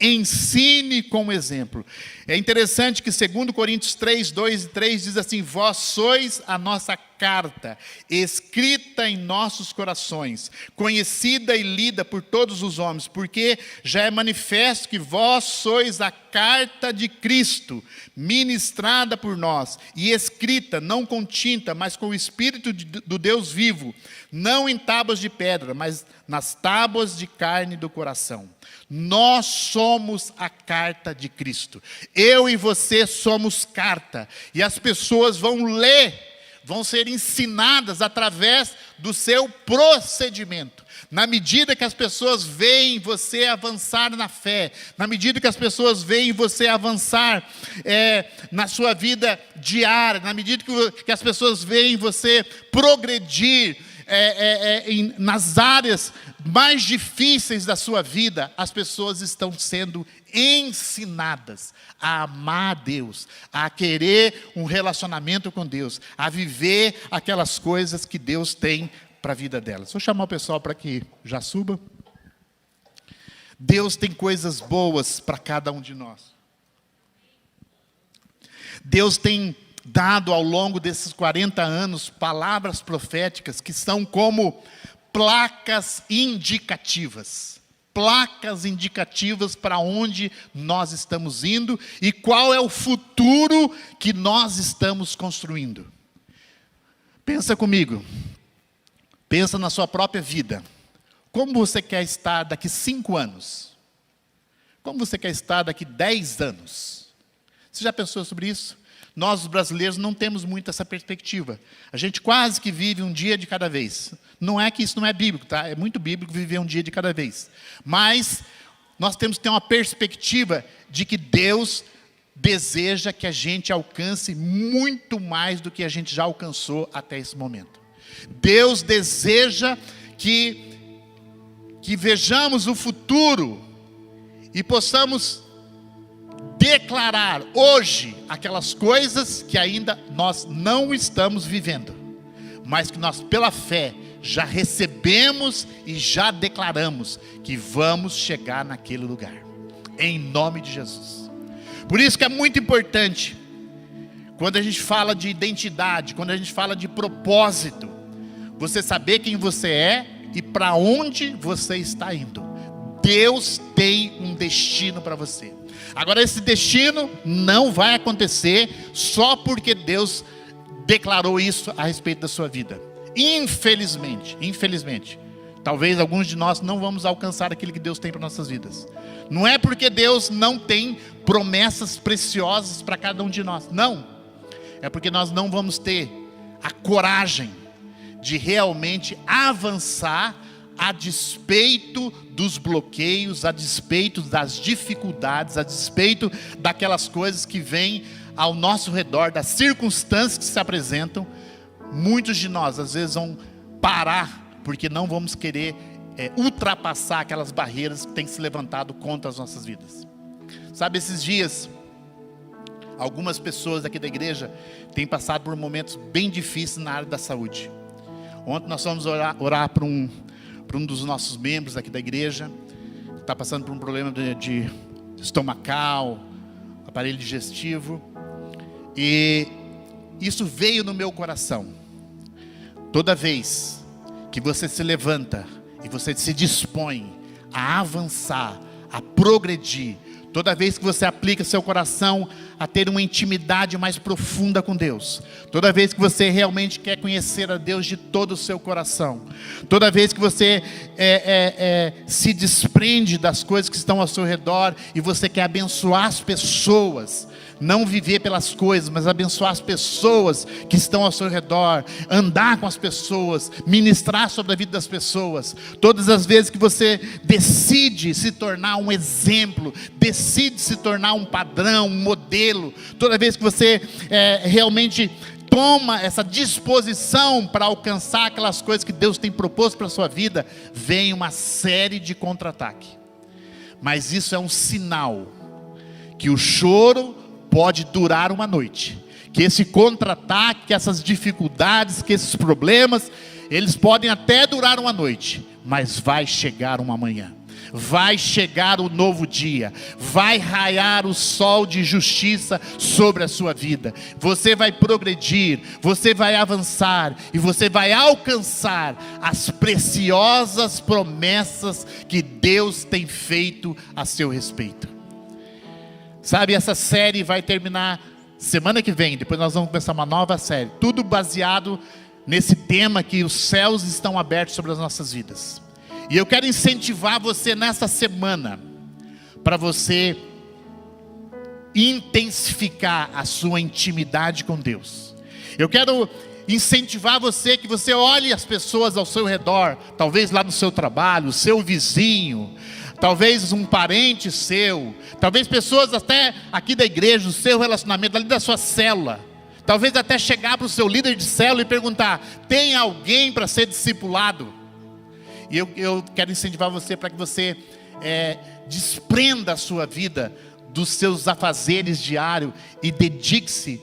Ensine com o exemplo. É interessante que 2 Coríntios 3, 2 e 3 diz assim, vós sois a nossa carta, escrita em nossos corações, conhecida e lida por todos os homens, porque já é manifesto que vós sois a carta de Cristo, ministrada por nós, e escrita, não com tinta, mas com o Espírito do Deus vivo, não em tábuas de pedra, mas nas tábuas de carne do coração. Nós somos a carta de Cristo. Eu e você somos carta, e as pessoas vão ler, vão ser ensinadas através do seu procedimento. Na medida que as pessoas veem você avançar na fé, na medida que as pessoas veem você avançar na sua vida diária, na medida que as pessoas veem você progredir nas áreas mais difíceis da sua vida, as pessoas estão sendo ensinadas a amar a Deus, a querer um relacionamento com Deus, a viver aquelas coisas que Deus tem para a vida delas. Vou chamar o pessoal para que já suba. Deus tem coisas boas para cada um de nós. Deus tem dado ao longo desses 40 anos palavras proféticas que são como placas indicativas para onde nós estamos indo e qual é o futuro que nós estamos construindo. Pensa comigo, pensa na sua própria vida. Como você quer estar daqui 5 anos? Como você quer estar daqui 10 anos? Você já pensou sobre isso? Nós, os brasileiros, não temos muito essa perspectiva. A gente quase que vive um dia de cada vez. Não é que isso não é bíblico, tá? É muito bíblico viver um dia de cada vez. Mas nós temos que ter uma perspectiva de que Deus deseja que a gente alcance muito mais do que a gente já alcançou até esse momento. Deus deseja que vejamos o futuro e possamos declarar hoje aquelas coisas que ainda nós não estamos vivendo, mas que nós pela fé já recebemos e já declaramos que vamos chegar naquele lugar, em nome de Jesus. Por isso que é muito importante, quando a gente fala de identidade, quando a gente fala de propósito, você saber quem você é e para onde você está indo. Deus tem um destino para você. Agora, esse destino não vai acontecer só porque Deus declarou isso a respeito da sua vida. Infelizmente, talvez alguns de nós não vamos alcançar aquilo que Deus tem para nossas vidas. Não é porque Deus não tem promessas preciosas para cada um de nós, não. É porque nós não vamos ter a coragem de realmente avançar a despeito dos bloqueios, a despeito das dificuldades, a despeito daquelas coisas que vêm ao nosso redor, das circunstâncias que se apresentam. Muitos de nós às vezes vão parar, porque não vamos querer ultrapassar aquelas barreiras que têm se levantado contra as nossas vidas. Sabe, esses dias, algumas pessoas aqui da igreja têm passado por momentos bem difíceis na área da saúde. Ontem nós fomos orar para um dos nossos membros aqui da igreja, que está passando por um problema de estomacal, aparelho digestivo, e isso veio no meu coração. Toda vez que você se levanta e você se dispõe a avançar, a progredir, toda vez que você aplica seu coração a ter uma intimidade mais profunda com Deus, toda vez que você realmente quer conhecer a Deus de todo o seu coração, toda vez que você se desprende das coisas que estão ao seu redor e você quer abençoar as pessoas, não viver pelas coisas, mas abençoar as pessoas que estão ao seu redor, andar com as pessoas, ministrar sobre a vida das pessoas. Todas as vezes que você decide se tornar um exemplo, decide se tornar um padrão, um modelo, toda vez que você realmente toma essa disposição para alcançar aquelas coisas que Deus tem proposto para a sua vida, vem uma série de contra-ataque. Mas isso é um sinal que o choro pode durar uma noite, que esse contra-ataque, que essas dificuldades, que esses problemas, eles podem até durar uma noite, mas vai chegar uma manhã, vai chegar o novo dia, vai raiar o sol de justiça sobre a sua vida, você vai progredir, você vai avançar, e você vai alcançar as preciosas promessas que Deus tem feito a seu respeito. Sabe, essa série vai terminar semana que vem, depois nós vamos começar uma nova série, tudo baseado nesse tema que os céus estão abertos sobre as nossas vidas. E eu quero incentivar você nessa semana, para você intensificar a sua intimidade com Deus. Eu quero incentivar você, que você olhe as pessoas ao seu redor, talvez lá no seu trabalho, o seu vizinho, talvez um parente seu, talvez pessoas até aqui da igreja, o seu relacionamento, ali da sua célula, talvez até chegar para o seu líder de célula e perguntar: tem alguém para ser discipulado? E eu quero incentivar você para que você desprenda a sua vida dos seus afazeres diários e dedique-se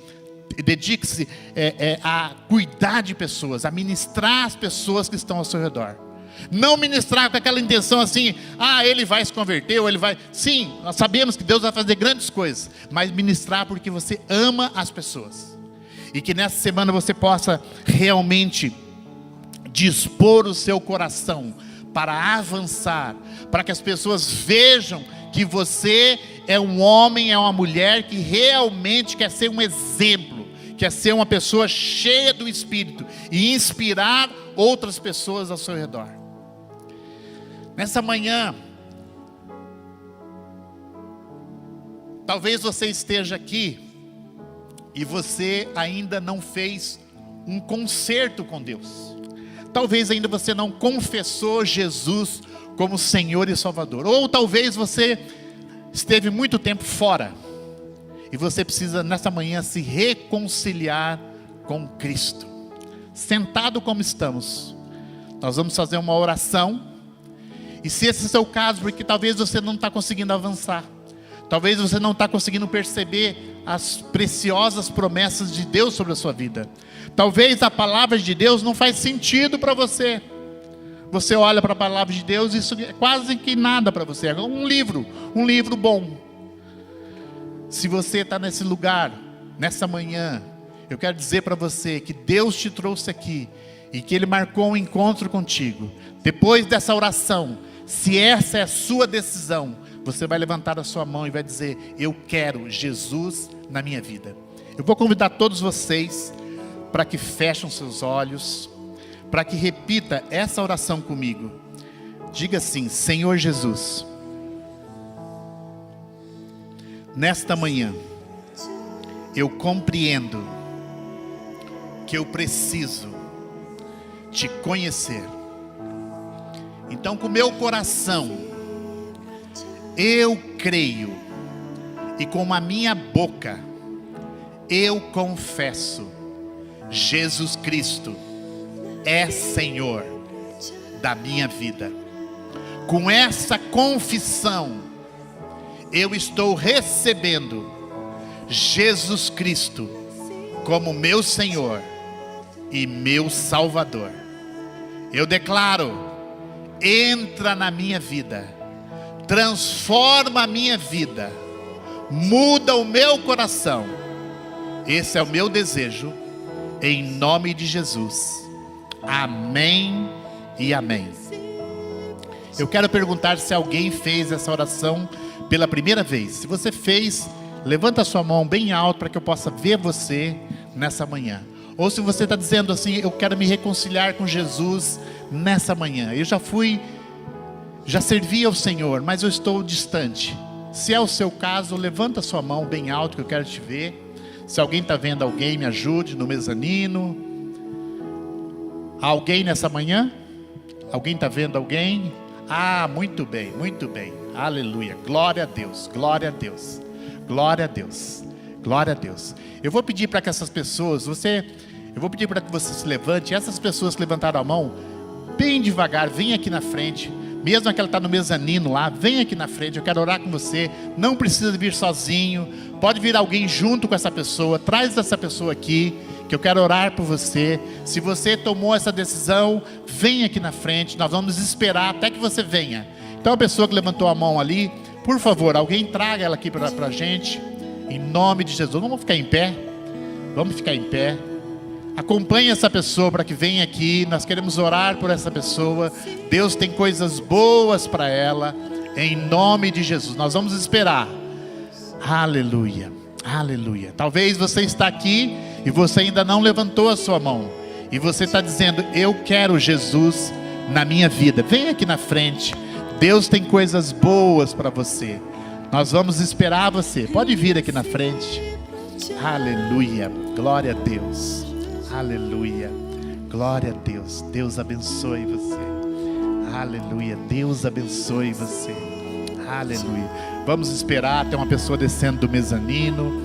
a cuidar de pessoas, a ministrar as pessoas que estão ao seu redor. Não ministrar com aquela intenção assim: ele vai se converter, ou ele vai... Sim, nós sabemos que Deus vai fazer grandes coisas, mas ministrar porque você ama as pessoas. E que nessa semana você possa realmente dispor o seu coração para avançar, para que as pessoas vejam que você é um homem, é uma mulher que realmente quer ser um exemplo, quer ser uma pessoa cheia do Espírito e inspirar outras pessoas ao seu redor. Nessa manhã, talvez você esteja aqui e você ainda não fez um concerto com Deus. Talvez ainda você não confessou Jesus como Senhor e Salvador. Ou talvez você esteve muito tempo fora e você precisa nessa manhã se reconciliar com Cristo. Sentado como estamos, nós vamos fazer uma oração. E se esse é o seu caso, porque talvez você não está conseguindo avançar, talvez você não está conseguindo perceber as preciosas promessas de Deus sobre a sua vida, talvez a palavra de Deus não faz sentido para você. Você olha para a palavra de Deus e isso é quase que nada para você. É um livro bom. Se você está nesse lugar, nessa manhã, eu quero dizer para você que Deus te trouxe aqui e que Ele marcou um encontro contigo. Depois dessa oração, se essa é a sua decisão, você vai levantar a sua mão e vai dizer: eu quero Jesus na minha vida. Eu vou convidar todos vocês para que fechem seus olhos, para que repita essa oração comigo. Diga assim: Senhor Jesus, nesta manhã eu compreendo que eu preciso te conhecer. Então, com meu coração eu creio, e com a minha boca eu confesso: Jesus Cristo é Senhor da minha vida. Com essa confissão eu estou recebendo Jesus Cristo como meu Senhor e meu Salvador. Eu declaro: entra na minha vida, transforma a minha vida, muda o meu coração. Esse é o meu desejo, em nome de Jesus. Amém e amém. Eu quero perguntar se alguém fez essa oração pela primeira vez. Se você fez, levanta a sua mão bem alto para que eu possa ver você nessa manhã. Ou se você está dizendo assim: eu quero me reconciliar com Jesus nessa manhã. Eu já servi ao Senhor, mas eu estou distante. Se é o seu caso, levanta a sua mão bem alto que eu quero te ver. Se alguém está vendo alguém, me ajude no mezanino. Alguém nessa manhã? Alguém está vendo alguém? Ah, muito bem, muito bem. Aleluia, glória a Deus, glória a Deus, glória a Deus, glória a Deus. Eu vou pedir para que essas pessoas, eu vou pedir para que você se levante. Essas pessoas que levantaram a mão, bem devagar, vem aqui na frente. Mesmo que ela está no mezanino lá, vem aqui na frente, eu quero orar com você. Não precisa vir sozinho, pode vir alguém junto com essa pessoa. Traz essa pessoa aqui, que eu quero orar por você. Se você tomou essa decisão, vem aqui na frente. Nós vamos esperar até que você venha. Então a pessoa que levantou a mão ali, por favor, alguém traga ela aqui para a gente, em nome de Jesus. Vamos ficar em pé, vamos ficar em pé. Acompanhe essa pessoa para que venha aqui. Nós queremos orar por essa pessoa. Deus tem coisas boas para ela, em nome de Jesus. Nós vamos esperar. Aleluia, aleluia. Talvez você está aqui e você ainda não levantou a sua mão, e você está dizendo: eu quero Jesus na minha vida. Vem aqui na frente. Deus tem coisas boas para você. Nós vamos esperar você. Pode vir aqui na frente. Aleluia, glória a Deus. Aleluia, glória a Deus. Deus abençoe você. Aleluia, Deus abençoe você. Aleluia. Vamos esperar até uma pessoa descendo do mezanino.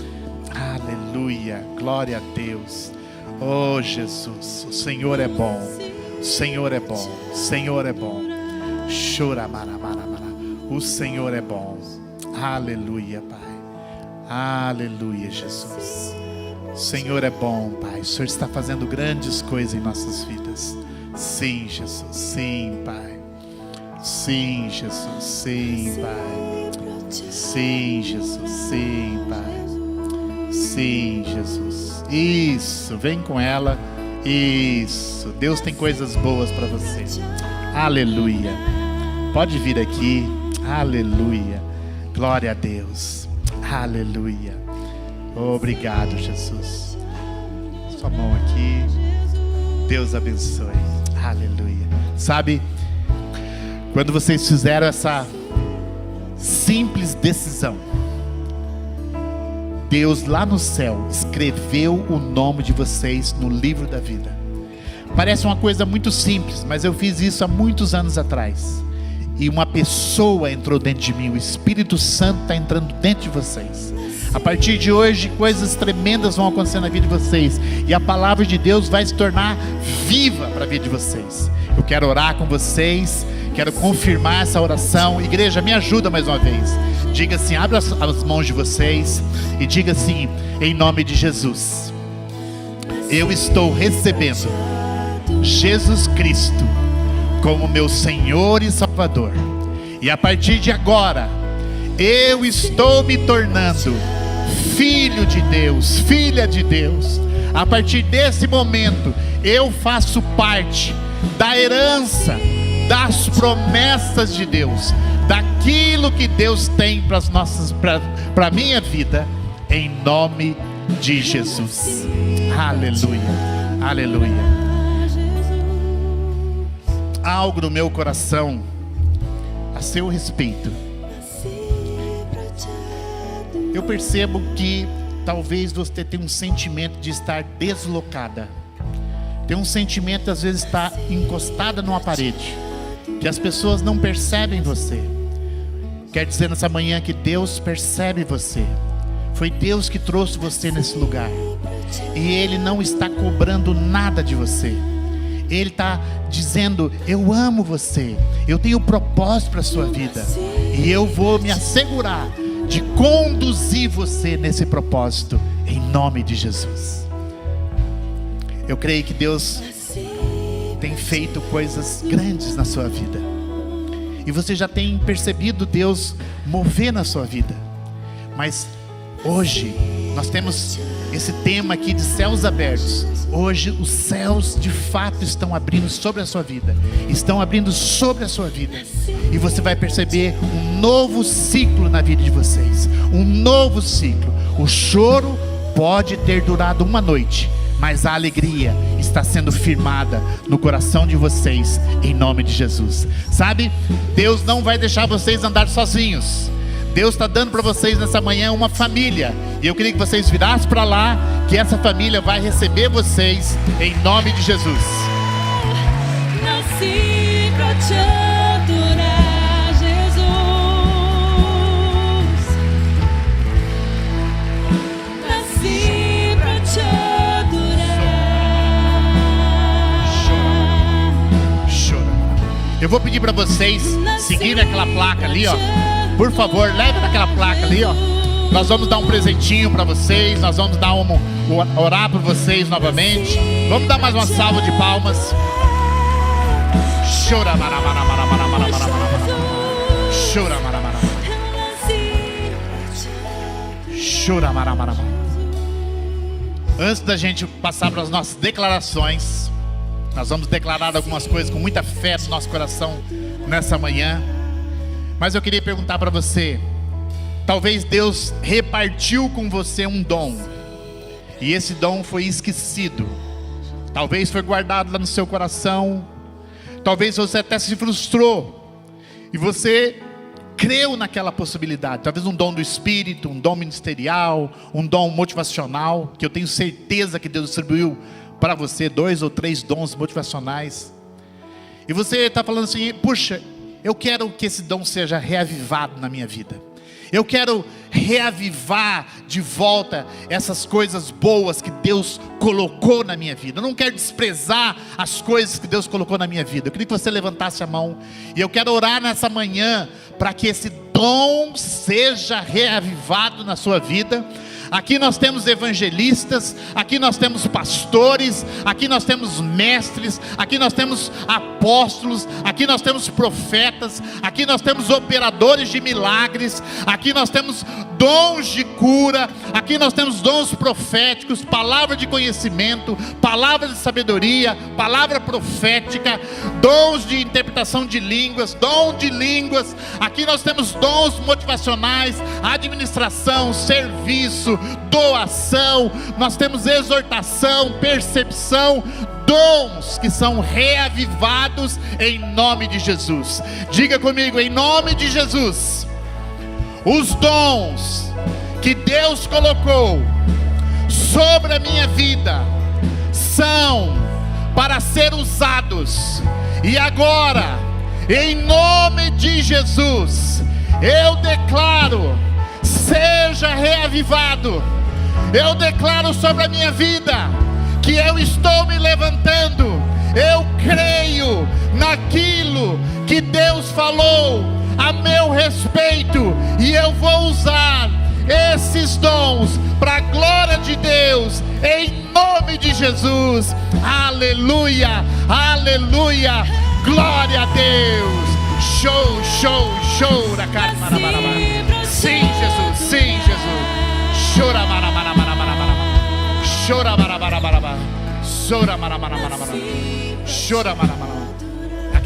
Aleluia, glória a Deus. Oh Jesus, o Senhor é bom, o Senhor é bom, o Senhor é bom. O Senhor é bom. Aleluia, Pai. Aleluia, Jesus. O Senhor é bom, Pai. O Senhor está fazendo grandes coisas em nossas vidas. Sim, Jesus. Sim, Pai. Sim, Jesus. Sim, Pai. Sim, Jesus. Sim, Pai. Sim, Jesus. Isso. Vem com ela. Isso. Deus tem coisas boas para você. Aleluia. Pode vir aqui. Aleluia. Glória a Deus. Aleluia. Obrigado, Jesus. Sua mão aqui. Deus abençoe. Aleluia. Sabe, quando vocês fizeram essa simples decisão, Deus lá no céu escreveu o nome de vocês no livro da vida. Parece uma coisa muito simples, mas eu fiz isso há muitos anos atrás. E uma pessoa entrou dentro de mim. O Espírito Santo está entrando dentro de vocês. A partir de hoje, coisas tremendas vão acontecer na vida de vocês. E a palavra de Deus vai se tornar viva para a vida de vocês. Eu quero orar com vocês. Quero confirmar essa oração. Igreja, me ajuda mais uma vez. Diga assim, abra as mãos de vocês e diga assim, em nome de Jesus: eu estou recebendo Jesus Cristo como meu Senhor e Salvador. E a partir de agora, eu estou me tornando filho de Deus, filha de Deus. A partir desse momento, eu faço parte da herança das promessas de Deus, daquilo que Deus tem para a minha vida, em nome de Jesus. Aleluia, aleluia. Há algo no meu coração a seu respeito. Eu percebo que talvez você tenha um sentimento de estar deslocada. Tem um sentimento, às vezes, está encostada numa parede, que as pessoas não percebem você. Quer dizer nessa manhã que Deus percebe você. Foi Deus que trouxe você nesse lugar. E Ele não está cobrando nada de você. Ele está dizendo: eu amo você, eu tenho propósito para a sua vida, e eu vou me assegurar de conduzir você nesse propósito, em nome de Jesus. Eu creio que Deus tem feito coisas grandes na sua vida, e você já tem percebido Deus mover na sua vida. Mas hoje nós temos esse tema aqui de céus abertos. Hoje os céus de fato estão abrindo sobre a sua vida, estão abrindo sobre a sua vida, e você vai perceber um novo ciclo na vida de vocês, um novo ciclo. O choro pode ter durado uma noite, mas a alegria está sendo firmada no coração de vocês, em nome de Jesus. Sabe, Deus não vai deixar vocês andar sozinhos. Deus está dando para vocês nessa manhã uma família, e eu queria que vocês virassem para lá, que essa família vai receber vocês, em nome de Jesus. Nasci pra te adorar, Jesus. Nasci pra te adorar. Chora. Eu vou pedir para vocês seguirem aquela placa ali, ó. Por favor, leve naquela placa ali, ó. Nós vamos dar um presentinho para vocês. Nós vamos dar orar por vocês novamente. Vamos dar mais uma salva de palmas. Chora, chora, chora. Antes da gente passar para as nossas declarações, nós vamos declarar algumas coisas com muita fé no nosso coração nessa manhã. Mas eu queria perguntar para você: talvez Deus repartiu com você um dom, e esse dom foi esquecido. Talvez foi guardado lá no seu coração. Talvez você até se frustrou, e você creu naquela possibilidade. Talvez um dom do Espírito, um dom ministerial, um dom motivacional, que eu tenho certeza que Deus distribuiu para você 2 ou 3 dons motivacionais. E você está falando assim: puxa, eu quero que esse dom seja reavivado na minha vida. Eu quero reavivar de volta essas coisas boas que Deus colocou na minha vida. Eu não quero desprezar as coisas que Deus colocou na minha vida. Eu queria que você levantasse a mão, e eu quero orar nessa manhã para que esse dom seja reavivado na sua vida. Aqui nós temos evangelistas, aqui nós temos pastores, aqui nós temos mestres, aqui nós temos apóstolos, aqui nós temos profetas, aqui nós temos operadores de milagres, aqui nós temos dons de cura, aqui nós temos dons proféticos, palavra de conhecimento, palavra de sabedoria, palavra profética, dons de interpretação de línguas, dom de línguas. Aqui nós temos dons motivacionais, administração, serviço, doação. Nós temos exortação, percepção, dons que são reavivados em nome de Jesus. Diga comigo: em nome de Jesus. Os dons que Deus colocou sobre a minha vida são para ser usados, e agora, em nome de Jesus, eu declaro: seja reavivado. Eu declaro sobre a minha vida que eu estou me levantando. Eu creio naquilo que Deus falou a meu respeito, e eu vou usar esses dons para a glória de Deus, em nome de Jesus. Aleluia, aleluia, glória a Deus. Show, show, show da cara. Sim, Jesus, sim, Jesus. Chora, chora, chora, chora,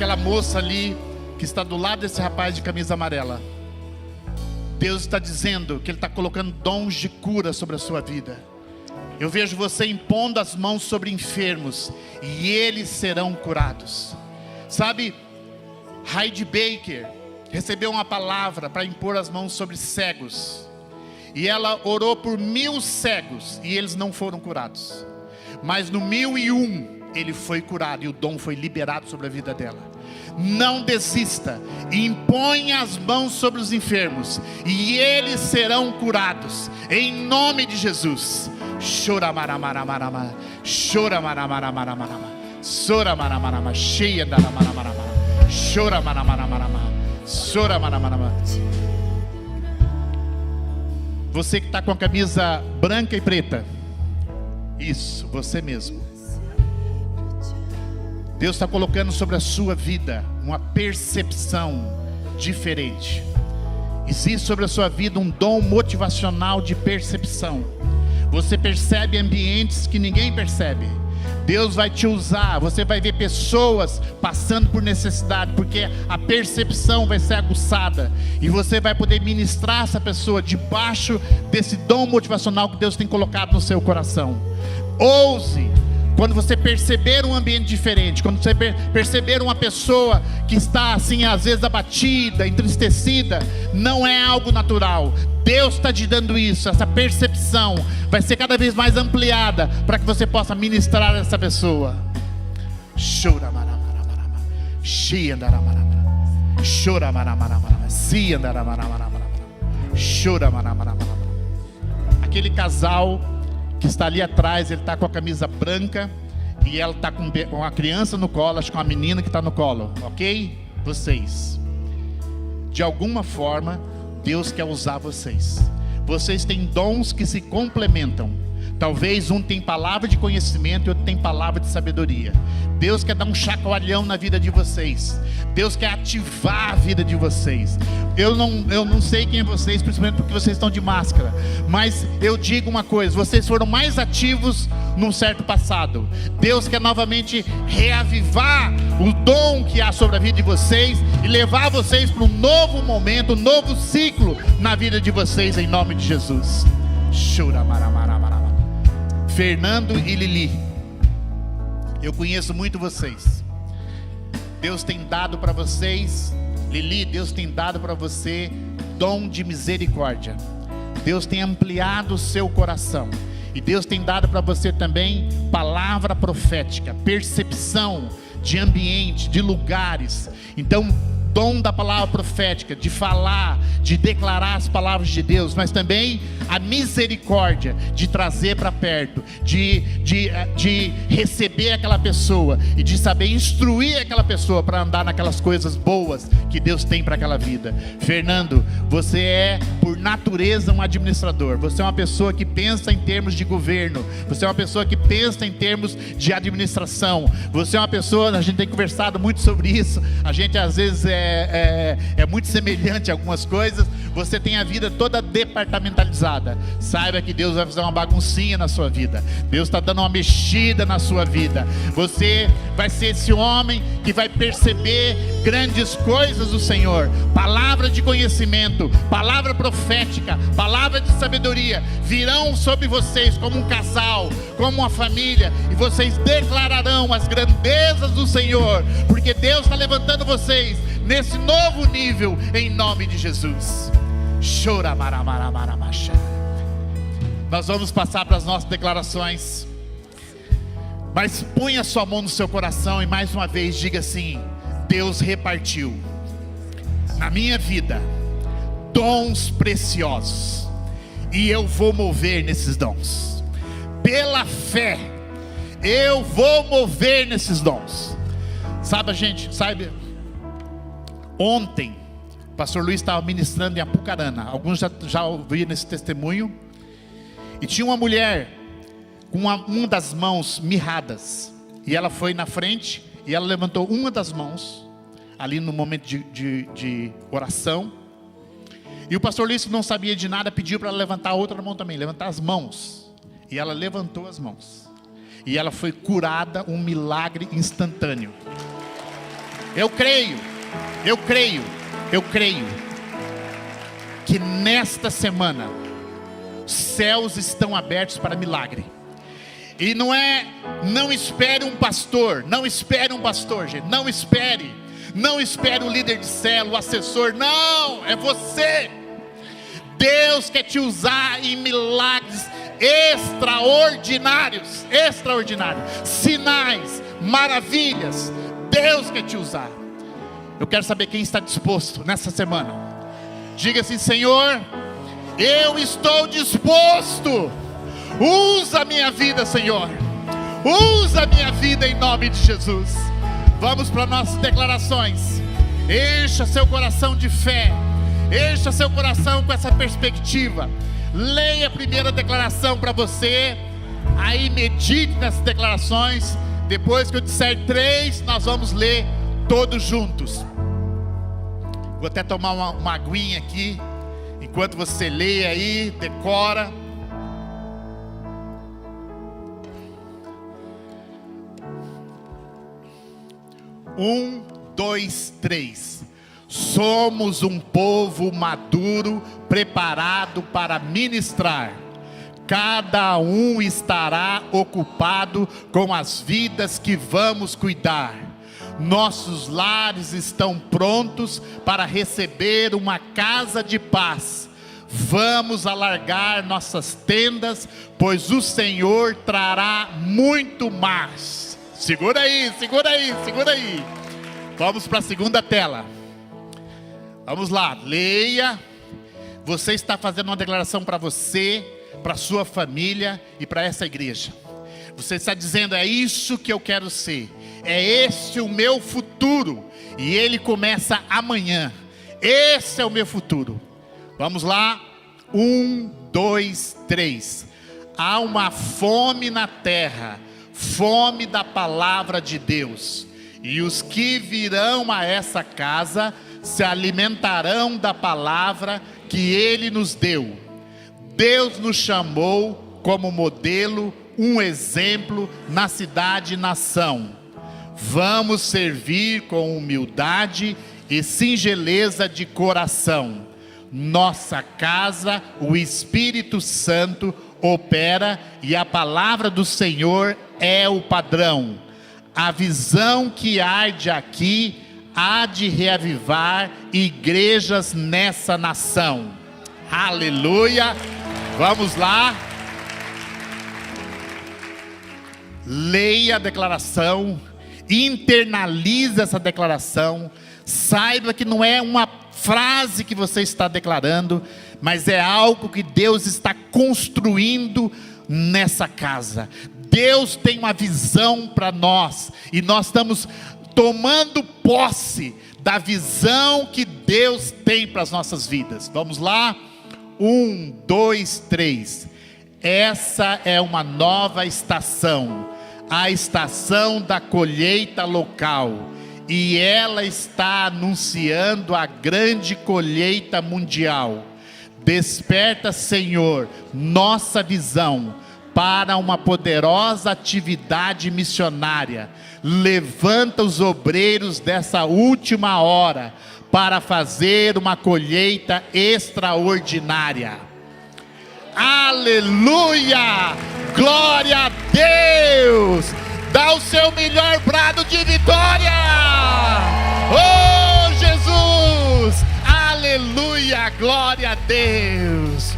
aquela moça ali que está do lado desse rapaz de camisa amarela. Deus está dizendo que Ele está colocando dons de cura sobre a sua vida. Eu vejo você impondo as mãos sobre enfermos e eles serão curados. Sabe, Heidi Baker recebeu uma palavra para impor as mãos sobre cegos. E ela orou por 1000 cegos e eles não foram curados. Mas no 1001 ele foi curado e o dom foi liberado sobre a vida dela. Não desista, impõe as mãos sobre os enfermos e eles serão curados, em nome de Jesus. Chora maramaramarama, chora maramaramarama, chora maramaramarama, cheia da maramaramarama, chora maramaramarama, chora maramaramarama. Você que está com a camisa branca e preta, isso, você mesmo. Deus está colocando sobre a sua vida uma percepção diferente. Existe sobre a sua vida um dom motivacional de percepção. Você percebe ambientes que ninguém percebe. Deus vai te usar, você vai ver pessoas passando por necessidade, porque a percepção vai ser aguçada. E você vai poder ministrar essa pessoa debaixo desse dom motivacional que Deus tem colocado no seu coração. Ouse. Quando você perceber um ambiente diferente, quando você perceber uma pessoa que está assim às vezes abatida, entristecida, não é algo natural. Deus está te dando isso, essa percepção vai ser cada vez mais ampliada para que você possa ministrar essa pessoa. Chora maramaramarama, chia andaramaramarama, chora maramaramarama, cia andaramaramarama, chora maramaramarama. Aquele casal que está ali atrás, ele está com a camisa branca e ela está com uma criança no colo, acho que uma menina que está no colo, ok? Vocês, de alguma forma, Deus quer usar vocês. Vocês têm dons que se complementam. Talvez um tem palavra de conhecimento e outro tem palavra de sabedoria. Deus quer dar um chacoalhão na vida de vocês. Deus quer ativar a vida de vocês. Eu não sei quem é vocês, principalmente porque vocês estão de máscara. Mas eu digo uma coisa: vocês foram mais ativos num certo passado. Deus quer novamente reavivar o dom que há sobre a vida de vocês e levar vocês para um novo momento, um novo ciclo na vida de vocês, em nome de Jesus. Fernando e Lili, eu conheço muito vocês. Deus tem dado para vocês, Lili, Deus tem dado para você dom de misericórdia. Deus tem ampliado o seu coração. E Deus tem dado para você também palavra profética, percepção de ambiente, de lugares. Então, dom da palavra profética, de falar, de declarar as palavras de Deus, mas também a misericórdia de trazer para perto, de receber aquela pessoa e de saber instruir aquela pessoa para andar naquelas coisas boas que Deus tem para aquela vida. Fernando, você é por natureza um administrador. Você é uma pessoa que pensa em termos de governo. Você é uma pessoa que pensa em termos de administração. Você é uma pessoa, a gente tem conversado muito sobre isso. A gente às vezes é muito semelhante a algumas coisas. Você tem a vida toda departamentalizada. Saiba que Deus vai fazer uma baguncinha na sua vida. Deus está dando uma mexida na sua vida. Você vai ser esse homem que vai perceber grandes coisas do Senhor. Palavra de conhecimento, palavra profética, palavra de sabedoria virão sobre vocês como um casal, como uma família, e vocês declararão as grandezas do Senhor, porque Deus está levantando vocês nesse novo nível, em nome de Jesus. Chora maramaramaramacha. Nós vamos passar para as nossas declarações, mas ponha sua mão no seu coração e mais uma vez diga assim: Deus repartiu na minha vida dons preciosos e eu vou mover nesses dons. Pela fé eu vou mover nesses dons. Sabe, gente, ontem o pastor Luiz estava ministrando em Apucarana. Alguns já ouviram esse testemunho. E tinha uma mulher com uma das mãos mirradas. E ela foi na frente e ela levantou uma das mãos ali no momento de oração. E o pastor Luiz, não sabia de nada, pediu para ela levantar a outra mão também, levantar as mãos. E ela levantou as mãos. E ela foi curada, um milagre instantâneo. Eu creio que nesta semana céus estão abertos para milagre. E não espere um pastor, gente, não espere o líder de célula, o assessor, não, é você. Deus quer te usar em milagres extraordinários, sinais, maravilhas. Deus quer te usar. Eu quero saber quem está disposto nessa semana. Diga assim: Senhor, eu estou disposto. Usa a minha vida, Senhor. Usa a minha vida em nome de Jesus. Vamos para nossas declarações. Encha seu coração de fé. Encha seu coração com essa perspectiva. Leia a primeira declaração para você. Aí medite nessas declarações. Depois que eu disser 3, nós vamos ler todos juntos. Vou até tomar uma aguinha aqui. Enquanto você lê aí, decora. Um, dois, 3. Somos um povo maduro, preparado para ministrar. Cada um estará ocupado com as vidas que vamos cuidar. Nossos lares estão prontos para receber uma casa de paz. Vamos alargar nossas tendas, pois o Senhor trará muito mais. Segura aí. Vamos para a segunda tela. Vamos lá, leia. Você está fazendo uma declaração para você, para sua família e para essa igreja. Você está dizendo: é isso que eu quero ser, é esse o meu futuro, e ele começa amanhã. Esse é o meu futuro. Vamos lá, 1, 2, 3. Há uma fome na terra, fome da palavra de Deus, e os que virão a essa casa se alimentarão da palavra que ele nos deu. Deus nos chamou como modelo, um exemplo na cidade e nação. Vamos servir com humildade e singeleza de coração. Nossa casa, o Espírito Santo opera e a palavra do Senhor é o padrão. A visão que arde aqui há de reavivar igrejas nessa nação. Aleluia. Vamos lá. Leia a declaração, internalize essa declaração. Saiba que não é uma frase que você está declarando, mas é algo que Deus está construindo nessa casa. Deus tem uma visão para nós, e nós estamos tomando posse da visão que Deus tem para as nossas vidas. Vamos lá? 1, 2, 3. Essa é uma nova estação, a estação da colheita local, e ela está anunciando a grande colheita mundial. Desperta, Senhor, nossa visão para uma poderosa atividade missionária. Levanta os obreiros dessa última hora para fazer uma colheita extraordinária. Aleluia! Glória a Deus! Dá o seu melhor brado de vitória! Oh, Jesus! Aleluia! Glória a Deus!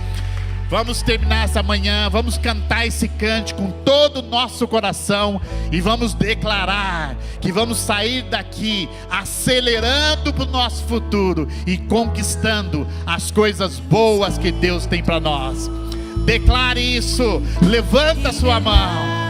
Vamos terminar essa manhã, vamos cantar esse cântico com todo o nosso coração e vamos declarar que vamos sair daqui acelerando para o nosso futuro e conquistando as coisas boas que Deus tem para nós. Declare isso, levanta a sua mão.